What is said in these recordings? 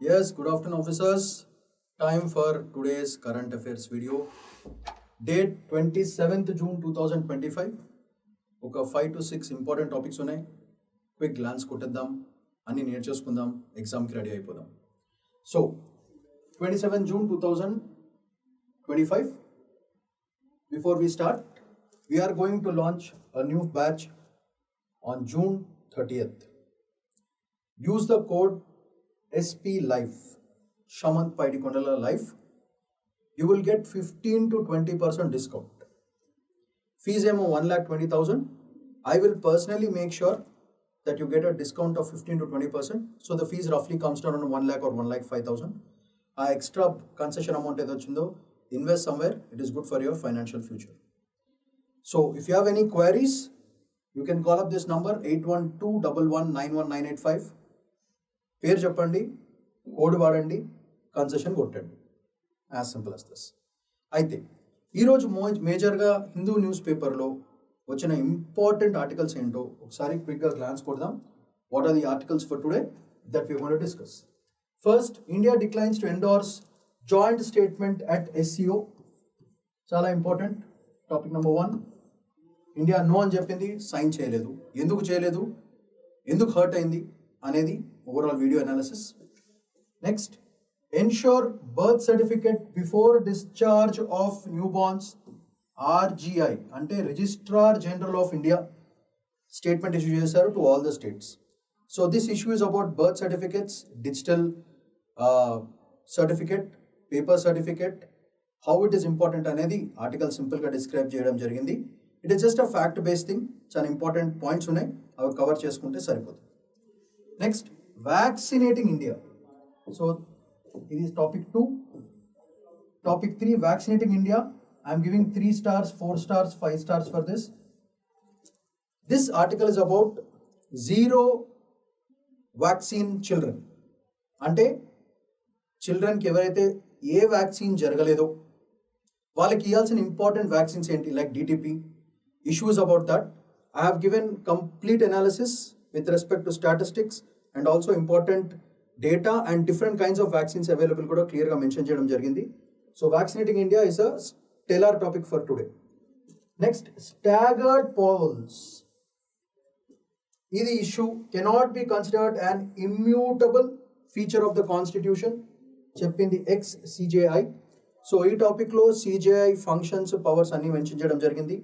Yes, good afternoon, officers. Time for today's current affairs video. Date 27th June 2025. ఒక 5 to 6 important topics ఉన్నాయి. Quick glance కొట్టేద్దాం, అన్ని నేర్చేసుకుందాం, ఎగ్జామ్కి ready అయిపోదాం. So 27 June 2025. Before we start, we are going to launch a new batch on June 30th. Use the code SP Life, Shamant Paidikondala Life. You will get 15 to 20% discount. Fees emo 1,20,000. I will personally make sure that you get a discount of 15 to 20%. So the fees roughly comes down on 1 lakh or 1,05,000. Extra concession amount edo chindo, invest somewhere. It is good for your financial future. So if you have any queries, you can call up this number 8121191985. పేరు చెప్పండి, code వాడండి, concession కొట్టండి. As simple as this. అయితే ఈరోజు మేజర్గా Hindu news పేపర్లో వచ్చిన important articles ఏంటో ఒకసారి క్విక్గా గ్లాన్స్ కొడదాం. What are the articles for today that we want to discuss. First, India declines to endorse joint statement at SCO. చాలా important topic number 1. India no అని చెప్పింది, సైన్ చేయలేదు. ఎందుకు చేయలేదు, ఎందుకు హర్ట్ అయింది అనేది overall video analysis. Next, ensure birth certificate before discharge of newborns. RGI అంటే registrar general of India statement issue చేశారు to all the states. So this issue is about birth certificates, digital certificate, paper certificate, how it is important అనేది article సింపుల్గా describe చేయడం జరిగింది. It is just a fact based thing. చాలా important points ఉన్నాయి, అవి cover చేసుకుంటే సరిపోతుంది. Next, vaccinating India. So ఇది topic 2. Topic 3, vaccinating India. I'm giving 3 stars, 4 stars, 5 stars for this. This article is about zero vaccine children. అంటే చిల్డ్రన్కి ఎవరైతే ఏ vaccine జరగలేదో వాళ్ళకి ఇవ్వాల్సిన ఇంపార్టెంట్ వ్యాక్సిన్స్ ఏంటి, like DTP, issues about that. I have given complete analysis with respect to statistics and also important data and different kinds of vaccines available కూడా క్లియర్గా mention చేయడం జరిగింది. So vaccinating India is a stellar topic for today. Next, staggered polls. ఇది issue cannot be considered an immutable feature of the constitution చెప్పింది CJI. So ఈ టాపిక్లో CJI functions, powers అన్ని mention చేయడం జరిగింది.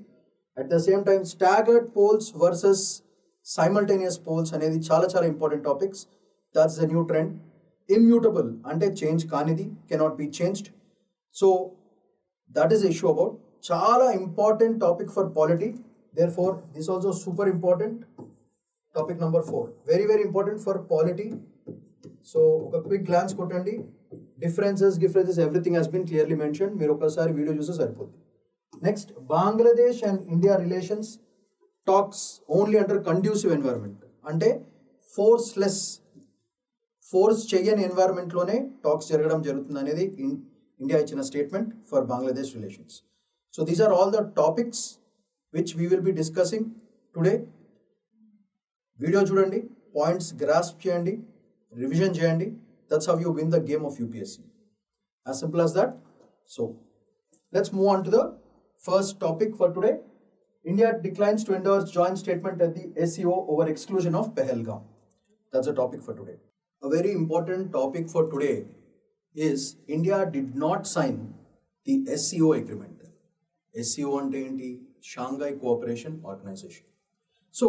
At the same time staggered polls versus simultaneous polls అనేది చాలా చాలా important topics. That's the new trend. Immutable అంటే చేంజ్ కానిది, cannot be changed. So that is issue about చాలా important topic for polity. Therefore this also super important. Topic number 4 very very important for polity. So ఒక quick glance కొట్టండి. Differences everything has been clearly mention. మీరు ఒకసారి video చూస్తే సరిపోతుంది. Next, Bangladesh and India relations talks only under conducive environment. అంటే force చెయ్యని ఎన్వైరన్మెంట్లోనే talks జరగడం జరుగుతుంది అనేది ఇండియా ఇచ్చిన statement for Bangladesh relations. So these are all the topics which we will be discussing today. Video చూడండి, పాయింట్స్ గ్రాస్ప్ చేయండి, రివిజన్ చేయండి. That's how you win the game of UPSC. As simple as that. So let's move on to the first topic for today. India declines to endorse joint statement at the SCO over exclusion of Pahalgam. That's a topic for today. A very important topic for today is India did not sign the SCO agreement. SCO అంటే ఏంటి? Shanghai cooperation organisation. So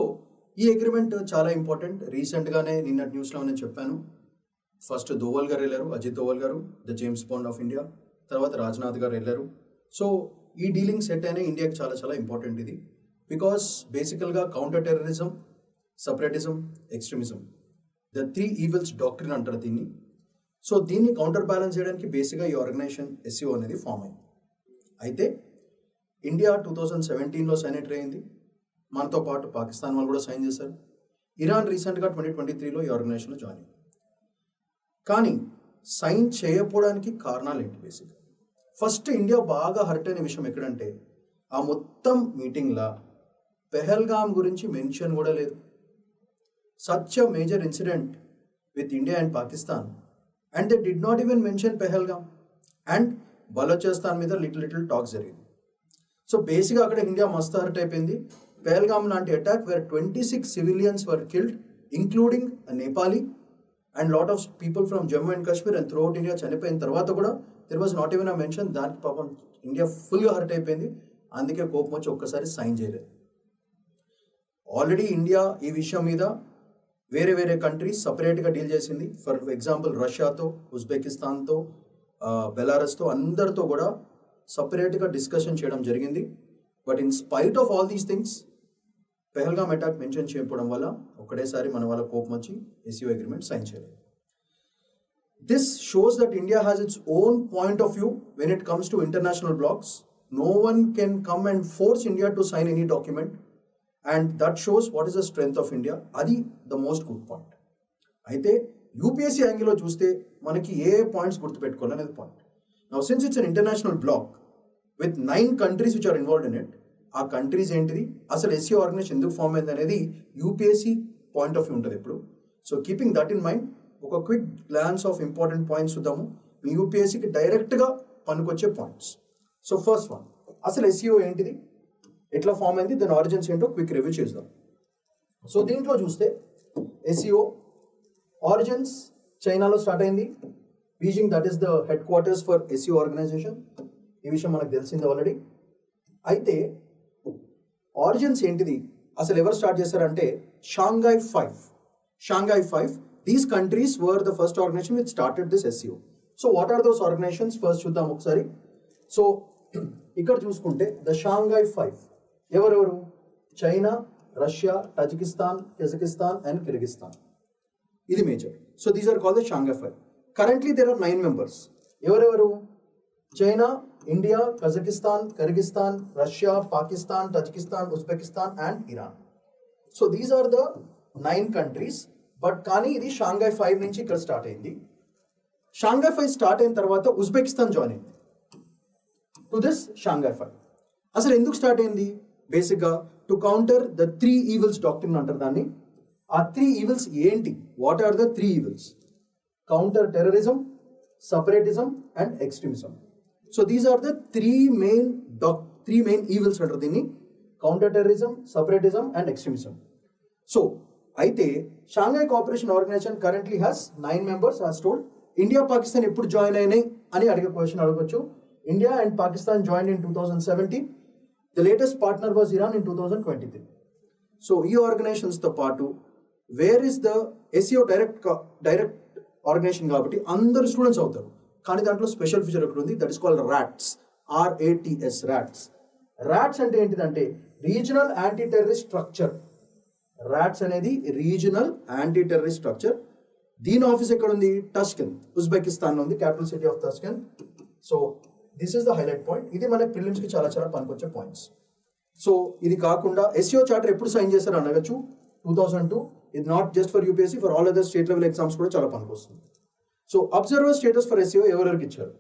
ఈ agreement చాలా important. రీసెంట్గానే నిన్నటి న్యూస్లో నేను చెప్పాను. First Doval గారు వెళ్ళారు, అజిత్ దోవల్ గారు, the James bond of India. తర్వాత రాజ్నాథ్ గారు వెళ్ళారు. సో ఈ డీలింగ్ సెట్ అయినా ఇండియాకి చాలా చాలా ఇంపార్టెంట్ ఇది. బికాస్ బేసికల్గా counter terrorism, separatism, extremism, the 3 evils doctrine అంటారు దీన్ని. సో దీన్ని కౌంటర్ బ్యాలెన్స్ చేయడానికి బేసిక్గా ఈ ఆర్గనైజేషన్ SCO అనేది ఫామ్ అయింది. అయితే ఇండియా 2017లో సైనేటరీ అయింది. మనతో పాటు పాకిస్తాన్ వాళ్ళు కూడా సైన్ చేశారు. ఇరాన్ రీసెంట్గా 2023లో ఈ ఆర్గనైజేషన్లో జాయిన్ అయింది. కానీ సైన్ చేయకపోవడానికి కారణాలు ఏంటి? బేసిక్గా ఫస్ట్ ఇండియా బాగా హర్ట్ అయిన విషయం ఎక్కడంటే ఆ మొత్తం మీటింగ్లా పెహల్గామ్ గురించి మెన్షన్ కూడా లేదు. Such a major incident with India and Pakistan and they did not even mention Pahalgam and Balochistan మీద లిటిల్ టాక్స్ జరిగింది. సో బేసిక్గా అక్కడ ఇండియా మస్తు హర్ట్ అయిపోయింది. పెహల్గామ్ లాంటి attack wear 26 civilians were killed, including a Nepali and lot of people from Jammu and Kashmir and throughout India చనిపోయిన తర్వాత కూడా there was not even a mention. దానికి పాపం ఇండియా ఫుల్గా హర్ట్ అయిపోయింది. అందుకే కోపం వచ్చి ఒక్కసారి సైన్ చేయలేదు. ఆల్రెడీ ఇండియా ఈ విషయం మీద వేరే వేరే కంట్రీస్ సపరేట్గా డీల్ చేసింది. ఫర్ ఎగ్జాంపుల్ రష్యాతో, ఉజ్బెకిస్తాన్తో, బెలారస్తో అందరితో కూడా సపరేట్గా డిస్కషన్ చేయడం జరిగింది. But in spite of all these things Pahalgam attack mention చేయకపోవడం వల్ల ఒకటేసారి మన వాళ్ళ కోపం వచ్చి ఎస్సీఓ అగ్రిమెంట్ సైన్ చేయలేదు. This shows that India has its own point of view when it comes to international blocs. No one can come and force India to sign any document and that shows what is the strength of India. అది the most good point. అయితే UPSC యాంగిల్లో చూస్తే మనకి ఏ points గుర్తుపెట్టుకోవాలనేది point. Now since it's an international bloc with 9 countries which are involved in it, ఆ countries ఏంటిది, అసలు ఎస్సీఓ ఆర్గనైజేషన్ ఎందుకు ఫామ్ అయింది అనేది యూపీఎస్సీ పాయింట్ ఆఫ్ వ్యూ ఉంటుంది ఇప్పుడు. So keeping that in mind ఒక quick glance of important points చూద్దాము, మీ యూపీఎస్సీకి డైరెక్ట్గా పనికొచ్చే పాయింట్స్. సో ఫస్ట్ వన్, అసలు ఎస్సీఓ ఏంటిది, ఎట్లా ఫామ్ అయింది, దాని ఆరిజిన్స్ ఏంటో క్విక్ రివ్యూ చేద్దాం. సో దీంట్లో చూస్తే ఎస్సీఓ ఆరిజిన్స్ చైనాలో స్టార్ట్ అయింది. Beijing, that is the headquarters for SCO organisation. ఈ విషయం మనకు తెలిసింది ఆల్రెడీ. అయితే ఆరిజిన్స్ ఏంటిది, అసలు ఎవరు స్టార్ట్ చేశారంటే Shanghai five. These countries were the first organisation which started this SCO. So what are those organisations first చూద్దాం ఒకసారి. సో ఇక్కడ చూసుకుంటే ద షాంఘై 5 ఎవరెవరు, China, Russia, Tajikistan, Kazakhstan and Kyrgyzstan. ఇది major. So these are called the Shanghai 5. Currently there are 9 members. ఎవరెవరు, China, India, Kazakhstan, Kyrgyzstan, Russia, Pakistan, Tajikistan, Uzbekistan and Iran. So these are the 9 countries. But కానీ ఇది Shanghai 5 నుంచి ఇక్కడ start అయింది. Shanghai 5 start అయిన తర్వాత Uzbekistan join అయింది to this Shanghai 5. అసలు ఎందుకు స్టార్ట్ అయింది, బేసిక్గా to counter the 3 evils doctrine అంటారు దాన్ని. ఆ 3 ఈవిల్స్ ఏంటి, what are the 3 evils, counter terrorism, separatism and extremism. So these are the three main evils under the counter-terrorism, separatism and extremism. So, అయితే Shanghai Cooperation Organization currently has 9 members as told. India, Pakistan ఎప్పుడు join అయినాయి అని అడిగే question అడగొచ్చు. India and Pakistan joined in 2017. The latest partner was Iran in 2023. So ఈ organisations తో పాటు where is the SCO direct organisation కాబట్టి అందరు స్టూడెంట్స్ అవుతారు. కానీ దాంట్లో స్పెషల్ ఫీచర్ ఒకటి ఉంది, that is called RATS, RATS, RATS. RATS అంటే ఏంటిదంటే regional anti terrorist structure. RATS అనేది రీజనల్ యాంటీ టెర్రరిస్ట్ స్ట్రక్చర్. దీని ఆఫీస్ ఎక్కడ ఉంది, టష్కెంత్, ఉజ్బెకిస్తాన్ ఉంది, capital city of Tashkent. So this is the highlight point. ఇది మన ప్రిలిమ్స్ కి చాలా చాలా పనికొచ్చే పాయింట్స్. సో ఇది కాకుండా ఎస్సీఓ చార్టర్ ఎప్పుడు సైన్ చేశారు అనగచ్చు, 2002. ఇది not just for UPSC, for all other state level exams కూడా చాలా పనికొస్తుంది. So observer status for SCO ఎవరెవరికి ఇచ్చారు,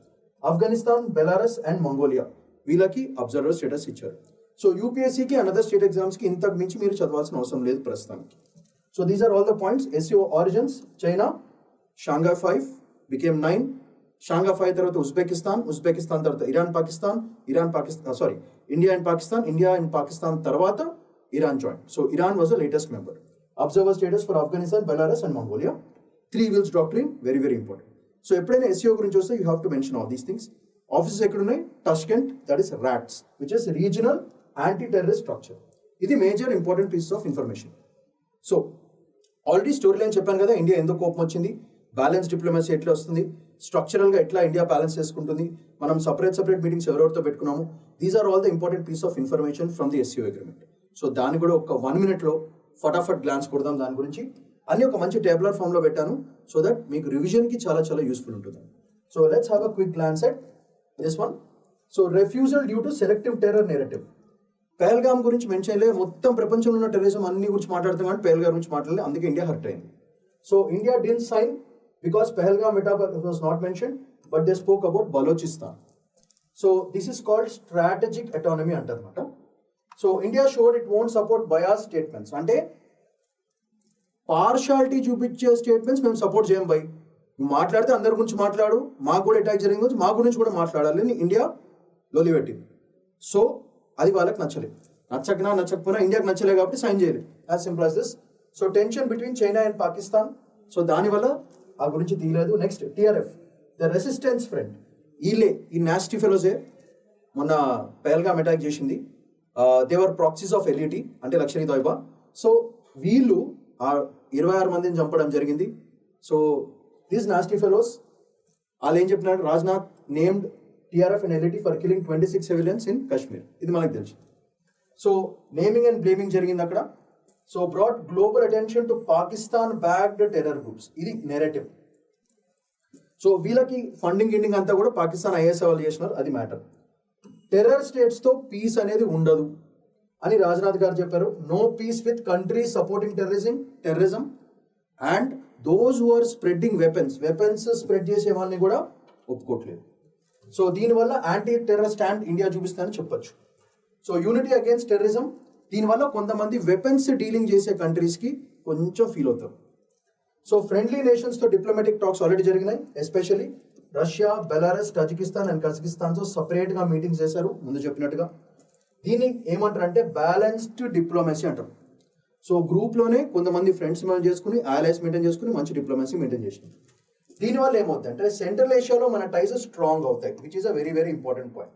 ఆఫ్ఘనిస్తాన్, బెలారస్ అండ్ మంగోలియా, వీళ్ళకి అబ్జర్వర్ స్టేటస్ ఇచ్చారు. సో యూపీఎస్సీకి అనదర్ స్టేట్ ఎగ్జామ్స్కి ఇంతకు మించి మీరు చదవాల్సిన అవసరం లేదు ప్రస్తుతానికి. So these are all the points. SCO origins China, Shanghai 5 became 9. Shanghai 5 తర్వాత ఉజ్బెకిస్తాన్ తర్వాత ఇండియా అండ్ పాకిస్తాన్ తర్వాత Iran join. So Iran was the latest member. Observer status for Afghanistan, Belarus and Mongolia. 3 evils doctrine very very important. So ఎప్పుడైనా SCO గురించి వస్తే you have to mention all these things. Offices ఎక్కడున్నాయి, Tashkent, that is RATS which is regional anti terrorist structure. ఇది major important pieces of information. So already story line చెప్పాను కదా, India ఎందుకు కోపం వచ్చింది, బ్యాలెన్స్ డిప్లొమసీ ఎట్లా వస్తుంది, స్ట్రక్చరల్గా ఎట్లా ఇండియా బ్యాలెన్స్ చేసుకుంటుంది, మనం సపరేట్ మీటింగ్స్ ఎవరెవరితో పెట్టుకున్నాము. These are all the important piece of information from the SCO agreement. So దాన్ని కూడా ఒక 1 minute ఫటాఫట్ గ్లాన్స్ కొడదాం దాని గురించి. అన్ని ఒక మంచి టేబులర్ ఫామ్లో పెట్టాను సో దట్ మీకు రివిజన్కి చాలా చాలా యూస్ఫుల్ ఉంటుంది. So let's have a quick glance at this one. So refusal due to selective terror narrative. Pahalgam గురించి మెన్షన్ లేదు, మొత్తం ప్రపంచంలో ఉన్న టెర్రరిజం అన్ని గురించి మాట్లాడుతాం కానీ పెహల్గామ్ గురించి మాట్లాడలేదు, అందుకే ఇండియా హర్ట్ అయింది. So India didn't sign because Pahalgam attack was not mentioned, but they spoke about Balochistan. So this is called strategic autonomy అంటారన్నమాట. So India showed it won't support bias statements, అంటే పార్షాలిటీ చూపించే statements మేము support చేయం బై. నువ్వు మాట్లాడితే అందరి గురించి మాట్లాడు, మాకు కూడా అటాక్ జరిగిన గురించి మా గురించి కూడా మాట్లాడాలి అని ఇండియా లొలిపెట్టింది. సో అది వాళ్ళకి నచ్చలేదు. నచ్చకపోయినా ఇండియాకి నచ్చలేదు కాబట్టి సైన్ చేయలేదు. As simple as this. So tension between China and Pakistan. So దానివల్ల ఆ గురించి తీయలేదు. Next TRF, the resistance front. ఈ నాస్టీ ఫెలోసే మొన్న పహల్గామ్ అటాక్ చేసింది. దేవర్ ప్రాక్సీస్ ఆఫ్ ఎల్ఈటి అంటే లష్కర్ ఇ తోయిబా. సో వీళ్ళు 26 మందిని చంపడం జరిగింది. సో దీస్ నాస్టీ ఫెలోస్ వాళ్ళు ఏం చెప్పినారు, Rajnath named TRF and LET for killing 26 civilians in Kashmir. ఇది మనకు తెలుసు. సో నేమింగ్ అండ్ బ్లేమింగ్ జరిగింది అక్కడ. So brought global attention to Pakistan backed terror groups. ఇది నెరేటివ్. సో వీళ్ళకి ఫండింగ్ అంతా కూడా పాకిస్తాన్ ఐఎస్ వాళ్ళు చేసినారు. అది మ్యాటర్. టెర్రర్ స్టేట్స్తో పీస్ అనేది ఉండదు అని రాజ్నాథ్ గారు చెప్పారు. No peace with countries supporting terrorism and those who are spreading weapons spread చేసే వాళ్ళని కూడా ఒప్పుకోవట్లేదు. సో దీనివల్ల యాంటీ టెర్రర్ స్టాండ్ ఇండియా చూపిస్తుందని చెప్పొచ్చు. సో యూనిటీ అగేన్స్ట్ టెర్రరిజం, దీనివల్ల కొంతమంది వెపన్స్ డీలింగ్ చేసే కంట్రీస్కి కొంచెం ఫీల్ అవుతారు. సో ఫ్రెండ్లీ నేషన్స్తో డిప్లొమాటిక్ టాక్స్ ఆల్రెడీ జరిగినాయి. Especially Russia, Belarus, Tajikistan and కజకిస్తాన్తో సపరేట్గా మీటింగ్స్ చేశారు ముందు చెప్పినట్టుగా. దీన్ని ఏమంటారంటే బ్యాలెన్స్డ్ డిప్లొమసీ అంటారు. సో గ్రూప్లోనే కొంతమంది ఫ్రెండ్స్ చేసుకుని allies మెయింటైన్ చేసుకుని మంచి డిప్లొమసీ మెయింటైన్ చేసినాం. దీనివల్ల ఏమవుతుందంటే సెంట్రల్ ఏషియాలో మన టైస్ స్ట్రాంగ్ అవుతాయి, which is a very very important point.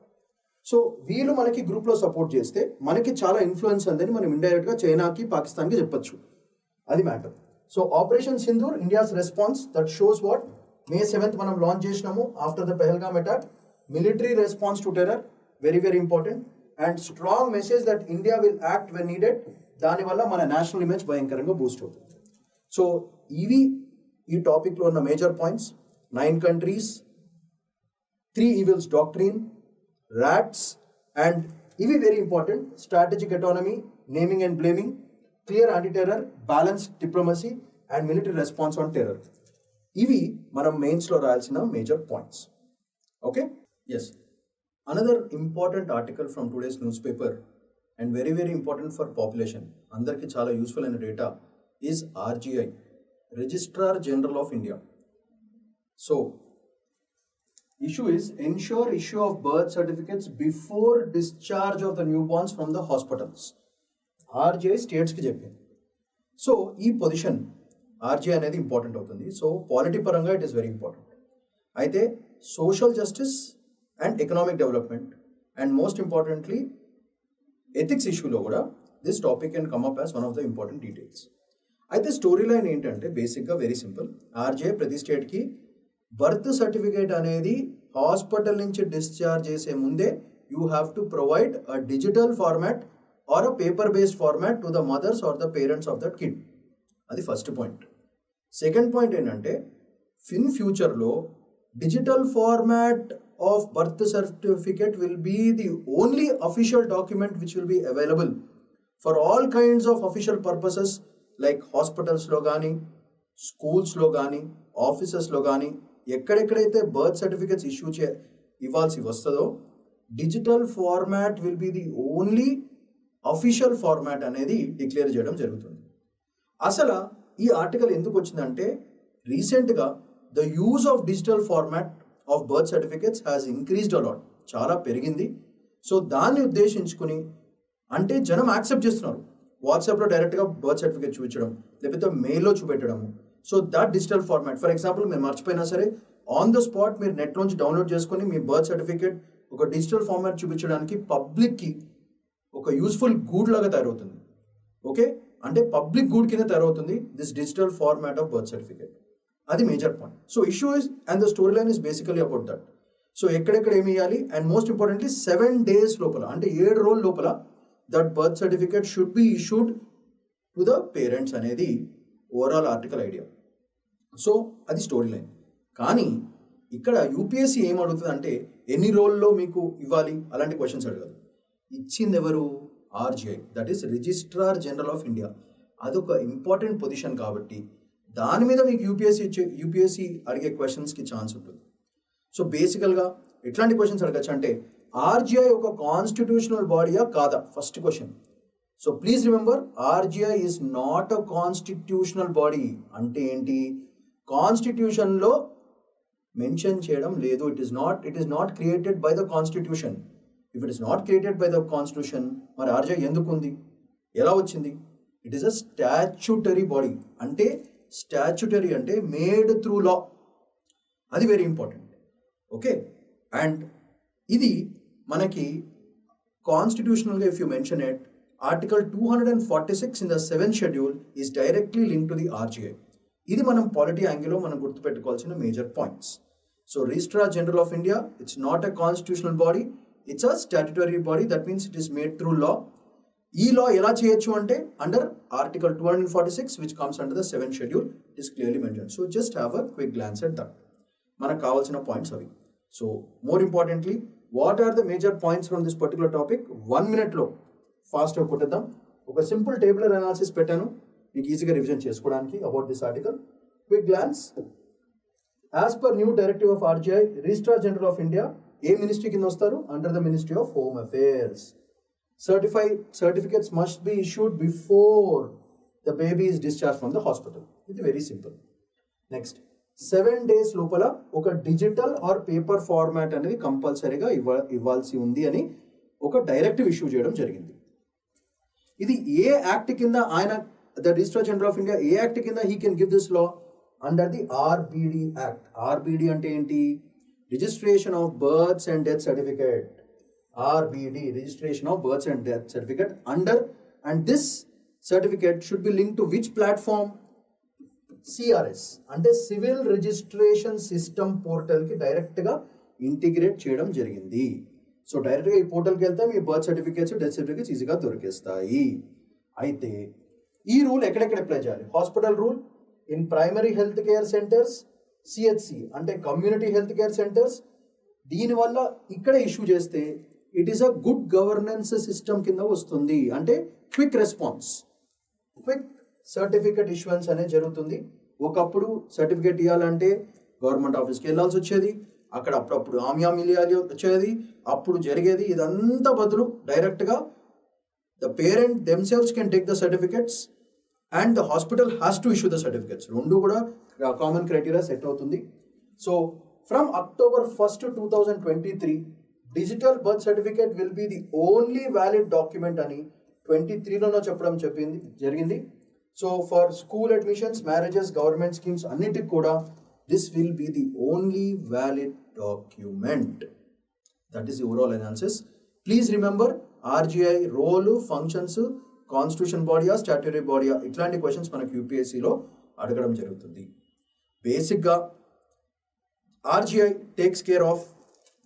So వీళ్ళు మనకి గ్రూప్లో సపోర్ట్ చేస్తే మనకి చాలా ఇన్ఫ్లుయెన్స్ అందని మనం ఇండైరెక్ట్గా చైనాకి, పాకిస్తాన్కి చెప్పొచ్చు. అది matter. So operation Sindoor, India's response that shows what. May 7th మనం లాంచ్ చేసినాము after the Pahalgam attack. Military response to terror, very very important. And strong message that India will act when needed. దానివల్ల మన నేషనల్ ఇమేజ్ భయంకరంగా boost అవుతుంది. So ఇవి ఈ టాపిక్లో ఉన్న major points. 9 countries, 3 evils doctrine, rats, and ఇవి very important. Strategic autonomy, naming and blaming, clear anti terror, balanced diplomacy and military response on terror. ఇవి మనం మెయిన్స్లో రాయాల్సిన major points. Okay, yes. Another important article from today's news paper and very very important for population, అందరికీ చాలా useful అయిన data is RGI, Registrar General of India. So, issue is ensure issue of birth certificates before discharge of the newborns from the hospitals. RGI states ki చెప్పింది. So ఈ position RGI అనేది important అవుతుంది. So polity పరంగా it is very important. అయితే social justice and economic development and most importantly ethics ఇష్యూలో కూడా this topic can come up as one of the important details. అయితే story line ఏంటంటే బేసిక్గా very simple. RGI ప్రతి స్టేట్కి birth certificate అనేది hospital నుంచి డిశ్చార్జ్ చేసే ముందే you have to provide a digital format or a paper based format to the mothers or the parents of that kid. అది ఫస్ట్ పాయింట్. సెకండ్ పాయింట్ ఏంటంటే in ఫ్యూచర్లో digital format of birth certificate will be the only official document which will be available for all kinds of official purposes like హాస్పిటల్స్లో కానీ, స్కూల్స్లో కానీ, ఆఫీసెస్లో కానీ ఎక్కడెక్కడైతే birth certificates ఇవ్వాల్సి వస్తుందో digital format will be the only official format అనేది declare చేయడం జరుగుతుంది. అసలు ఈ ఆర్టికల్ ఎందుకు వచ్చిందంటే రీసెంట్గా the use of digital format of birth certificates has increased a lot, చాలా పెరిగింది. సో దాన్ని ఉద్దేశించుకుని అంటే జనం యాక్సెప్ట్ చేస్తున్నారు. వాట్సాప్లో డైరెక్ట్గా బర్త్ సర్టిఫికేట్ చూపించడం, లేకపోతే మెయిల్లో చూపెట్టడము. So that digital format, for example మీరు మర్చిపోయినా సరే ఆన్ ద స్పాట్ మీరు నెట్ నుంచి డౌన్లోడ్ చేసుకొని మీ బర్త్ సర్టిఫికేట్ ఒక డిజిటల్ ఫార్మాట్ చూపించడానికి పబ్లిక్కి ఒక యూస్ఫుల్ గూడ్ లాగా తయారవుతుంది. ఓకే, అంటే పబ్లిక్ గూడ్ కింద తయారవుతుంది this digital format of birth certificate. అది major point. So issue is and the story line is basically about that. So ఎక్కడెక్కడ ఏమి ఇవ్వాలి అండ్ మోస్ట్ ఇంపార్టెంట్లీ 7 days లోపల అంటే 7 రోజుల లోపల that birth certificate should be issued to the parents అనేది overall article idea. So అది story line. కానీ ఇక్కడ యూపీఎస్సీ ఏం అడుగుతుంది అంటే ఎన్ని రోజుల్లో మీకు ఇవ్వాలి అలాంటి క్వశ్చన్స్ అడగదు. ఇచ్చింది ఎవరు? RGI, that is registrar general of India. అదొక ఇంపార్టెంట్ పొజిషన్ కాబట్టి దాని మీద మీకు యూపీఎస్సీ అడిగే క్వశ్చన్స్కి ఛాన్స్ ఉంటుంది. సో బేసికల్గా ఎట్లాంటి క్వశ్చన్స్ అడగచ్చు అంటే RGI ఒక కాన్స్టిట్యూషనల్ బాడీయా కాదా? First question. So please remember RGI is not a constitutional body. అంటే ఏంటి? కాన్స్టిట్యూషన్లో మెన్షన్ చేయడం లేదు. It is not created by the constitution. If it is not created by the constitution, మరి ఆర్జీఐ ఎందుకు ఉంది, ఎలా వచ్చింది? It is a statutory body. అంటే స్టాచ్యూటరీ అంటే మేడ్ త్రూ లా. అది వెరీ ఇంపార్టెంట్. ఓకే, అండ్ ఇది మనకి కాన్స్టిట్యూషనల్గా if you mention it, article 246 in the 7th schedule is directly link to the RGI. ఇది మనం పాలిటీ యాంగిల్లో మనం గుర్తుపెట్టుకోవాల్సిన major points. So registrar general of India, it's not a constitutional body, it's a statutory body. That means it is made through లా. ఈ లా ఎలా చేయొచ్చు అంటే under article 246 which comes under the 7th schedule. It is clearly mention. So just have a quick glance at that. మనకు కావాల్సిన points అవి. So more importantly, what are the major points from this particular topic? 1 minute ఫాస్ట్గా కొట్టేద్దాం. ఒక simple tabular analysis పెట్టాను మీకు ఈజీగా revision చేసుకోవడానికి about this article. Quick glance. As per new directive of RGI, registrar general of India A ministry కింద వస్తారు? Under the ministry of home affairs. Certificates must be issued before the baby is discharge from the hospital. ఇది very simple. Next, 7 days లోపల ఒక digital are paper format అనేది కంపల్సరీగా ఇవ్వాల్సి ఉంది అని ఒక డైరెక్టివ్ ఇష్యూ చేయడం జరిగింది. ఇది ఏ యాక్ట్ కింద ఆయన, the registrar general of India, ఏ యాక్ట్ కింద he can give this law? Under the RBD act. RBD అంటే ఏంటి? Registration of births and death certificate. RBD, registration of births and death certificate under, and this certificate should be link to which platform? CRS అంటే civil registration system పోర్టల్కి డైరెక్ట్గా integrate చేయడం జరిగింది. So డైరెక్ట్గా ఈ పోర్టల్కి వెళ్తే మీ బర్త్ సర్టిఫికేట్స్, డెత్ సర్టిఫికేట్స్ ఈజీగా దొరికేస్తాయి. అయితే ఈ రూల్ ఎక్కడెక్కడ అప్లై చేయాలి? Hospital rule, in primary health care centres, CHC అంటే కమ్యూనిటీ హెల్త్ కేర్ సెంటర్స్. దీనివల్ల ఇక్కడ ఇష్యూ చేస్తే it is a good governance system కింద వస్తుంది. అంటే quick response, quick certificate issuance అనేది జరుగుతుంది. ఒకప్పుడు సర్టిఫికేట్ ఇవ్వాలంటే గవర్నమెంట్ ఆఫీస్కి వెళ్ళాల్సి వచ్చేది, అక్కడ అప్పుడప్పుడు ఆమ్యామిలియాలి వచ్చేది, అప్పుడు జరిగేది. ఇదంతా బదులు డైరెక్ట్గా the parent themselves can take the certificates and the hospital has to issue the certificates. రెండు కూడా కామన్ క్రైటీరియా సెట్ అవుతుంది. So from October 1st, 2023 digital birth certificate will be the only valid document అని 23లోనో చెప్పడం జరిగింది. So for school admissions, marriages, government schemes అన్నిటికి కూడా this will be the only valid document. That is the overall analysis. Please remember RGI role, functions, constitution body, statutory body, ఇట్లాంటి questions మనకు యూపీఎస్సీలో అడగడం జరుగుతుంది. బేసిక్గా RGI takes care of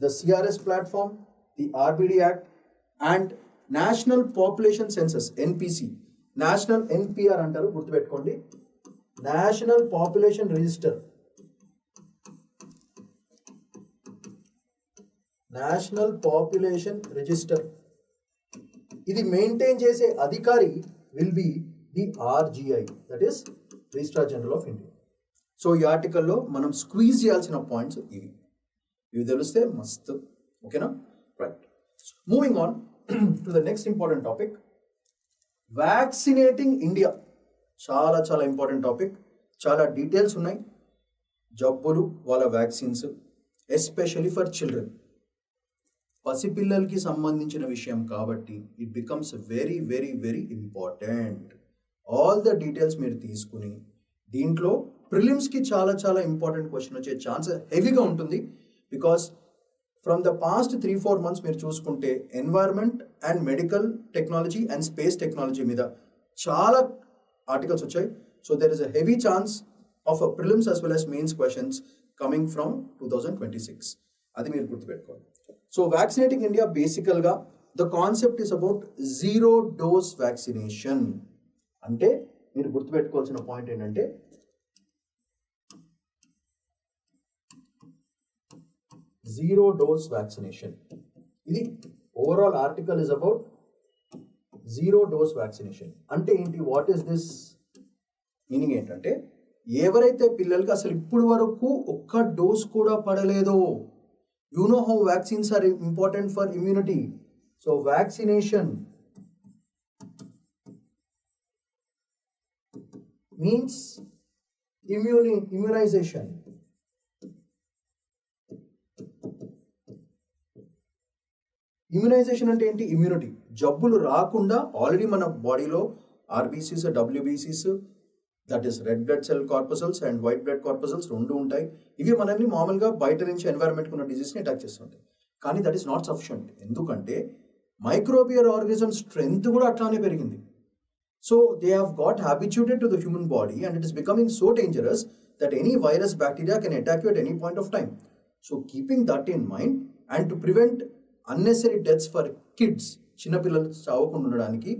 the CRS platform, the RBD Act and National Population Census, NPC. National NPR అంటారు, గుర్తుపెట్టుకోండి. National Population Register. National population register. ఇది maintain చేసే అధికారి will be the RGI, that is registrar general of India. So ఈ ఆర్టికల్లో మనం squeeze చేయాల్సిన points ఇవి తెలిస్తే మస్తు. ఓకేనా? Right. Moving on to the next important topic, vaccinating India. చాలా చాలా ఇంపార్టెంట్ టాపిక్. చాలా డీటెయిల్స్ ఉన్నాయి. జబ్బులు, వాళ్ళ వ్యాక్సిన్స్, ఎస్పెషల్లీ ఫర్ చిల్డ్రన్, పసిపిల్లలకి సంబంధించిన విషయం కాబట్టి it becomes very very very important. All the details మీరు తీసుకుని దీంట్లో ప్రిలిమ్స్కి చాలా చాలా ఇంపార్టెంట్ క్వశ్చన్ వచ్చే ఛాన్స్ హెవీగా ఉంటుంది. Because from the past 3-4 months మీరు చూసుకుంటే environment and medical technology and space technology మీద చాలా ఆర్టికల్స్ వచ్చాయి. So there is a heavy chance of a prelims as well as mains questions coming from 2026. అది మీరు గుర్తుపెట్టుకోవాలి. సో వ్యాక్సినేటింగ్ ఇండియా బేసికల్గా the concept is about zero dose vaccination. అంటే మీరు గుర్తుపెట్టుకోవాల్సిన పాయింట్ ఏంటంటే జీరో డోస్ వ్యాక్సినేషన్. ఇది overall article is about zero dose vaccination. అంటే ఏంటి? What is this meaning? ఏంటంటే ఎవరైతే పిల్లలకి అసలు ఇప్పుడు వరకు ఒక్క డోస్ కూడా పడలేదో, you know how vaccines are important for immunity. So vaccination means immunization. Immunisation అంటే ఏంటి? ఇమ్యూనిటీ. జబ్బులు రాకుండా ఆల్రెడీ మన బాడీలో ఆర్బీసీస్, డబ్ల్యూబీసీస్, that is red blood cell corpuscles and white blood corpuscles రెండు ఉంటాయి. ఇవి మనల్ని మామూలుగా బయట నుంచి ఎన్వైరన్మెంట్ ఉన్న డిజీస్ని అటాక్ చేస్తుంటాయి. కానీ దట్ ఈస్ నాట్ సఫిషియంట్. ఎందుకంటే మైక్రోబియల్ ఆర్గానిజం స్ట్రెంగ్త్ కూడా అట్లానే పెరిగింది. So they have got habituated to the human body and it is becoming so dangerous that any virus, bacteria can attack you at any point of time. So keeping that in mind and to prevent unnecessary deaths for kids, చిన్నపిల్లలు చావకుండా ఉండడానికి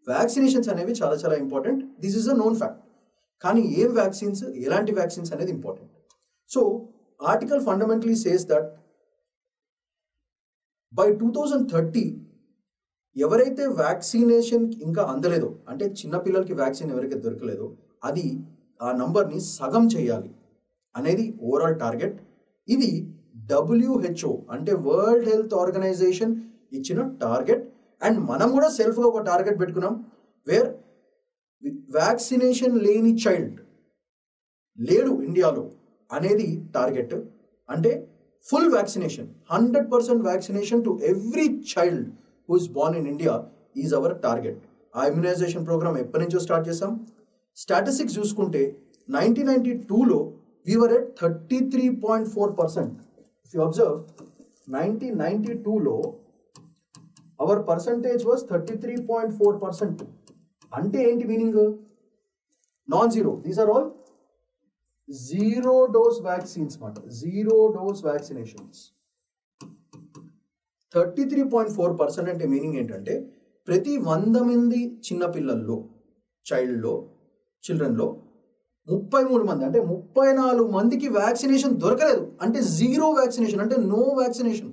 vaccinations అనేవి చాలా చాలా important. This is a known fact. కానీ ఏం vaccines, ఎలాంటి vaccines అనేది important. So article fundamentally says that by 2030 ఎవరైతే వ్యాక్సినేషన్ ఇంకా అందలేదో, అంటే చిన్నపిల్లలకి వ్యాక్సిన్ ఎవరైతే దొరకలేదో, అది ఆ నంబర్ని సగం చేయాలి అనేది ఓవరాల్ టార్గెట్. ఇది WHO అంటే వరల్డ్ హెల్త్ ఆర్గనైజేషన్ ఇచ్చిన టార్గెట్. అండ్ మనం కూడా సెల్ఫ్గా ఒక టార్గెట్ పెట్టుకున్నాం, వేర్ వ్యాక్సినేషన్ లేని చైల్డ్ లేడు ఇండియాలో అనేది టార్గెట్. అంటే full vaccination, 100% vaccination to every child who is Born in India is our target. ఆ ఇమ్యునైజేషన్ ప్రోగ్రామ్ ఎప్పటి నుంచో స్టార్ట్ చేసాం. స్టాటిస్టిక్స్ చూసుకుంటే 1992లో we were at 33.4%. If you observe, 1992లో our percentage was 33.4%. అంటే ఏంటి meaning? Non zero. These are all zero dose vaccines మాట, zero dose vaccinations. 33.4% అంటే meaning ఏంటంటే ప్రతి 100 మంది చిన్నపిల్లల్లో, చిల్డ్రన్లో 33 మంది, అంటే 34 మందికి వ్యాక్సినేషన్ దొరకలేదు. అంటే జీరో వ్యాక్సినేషన్, అంటే నో వ్యాక్సినేషన్.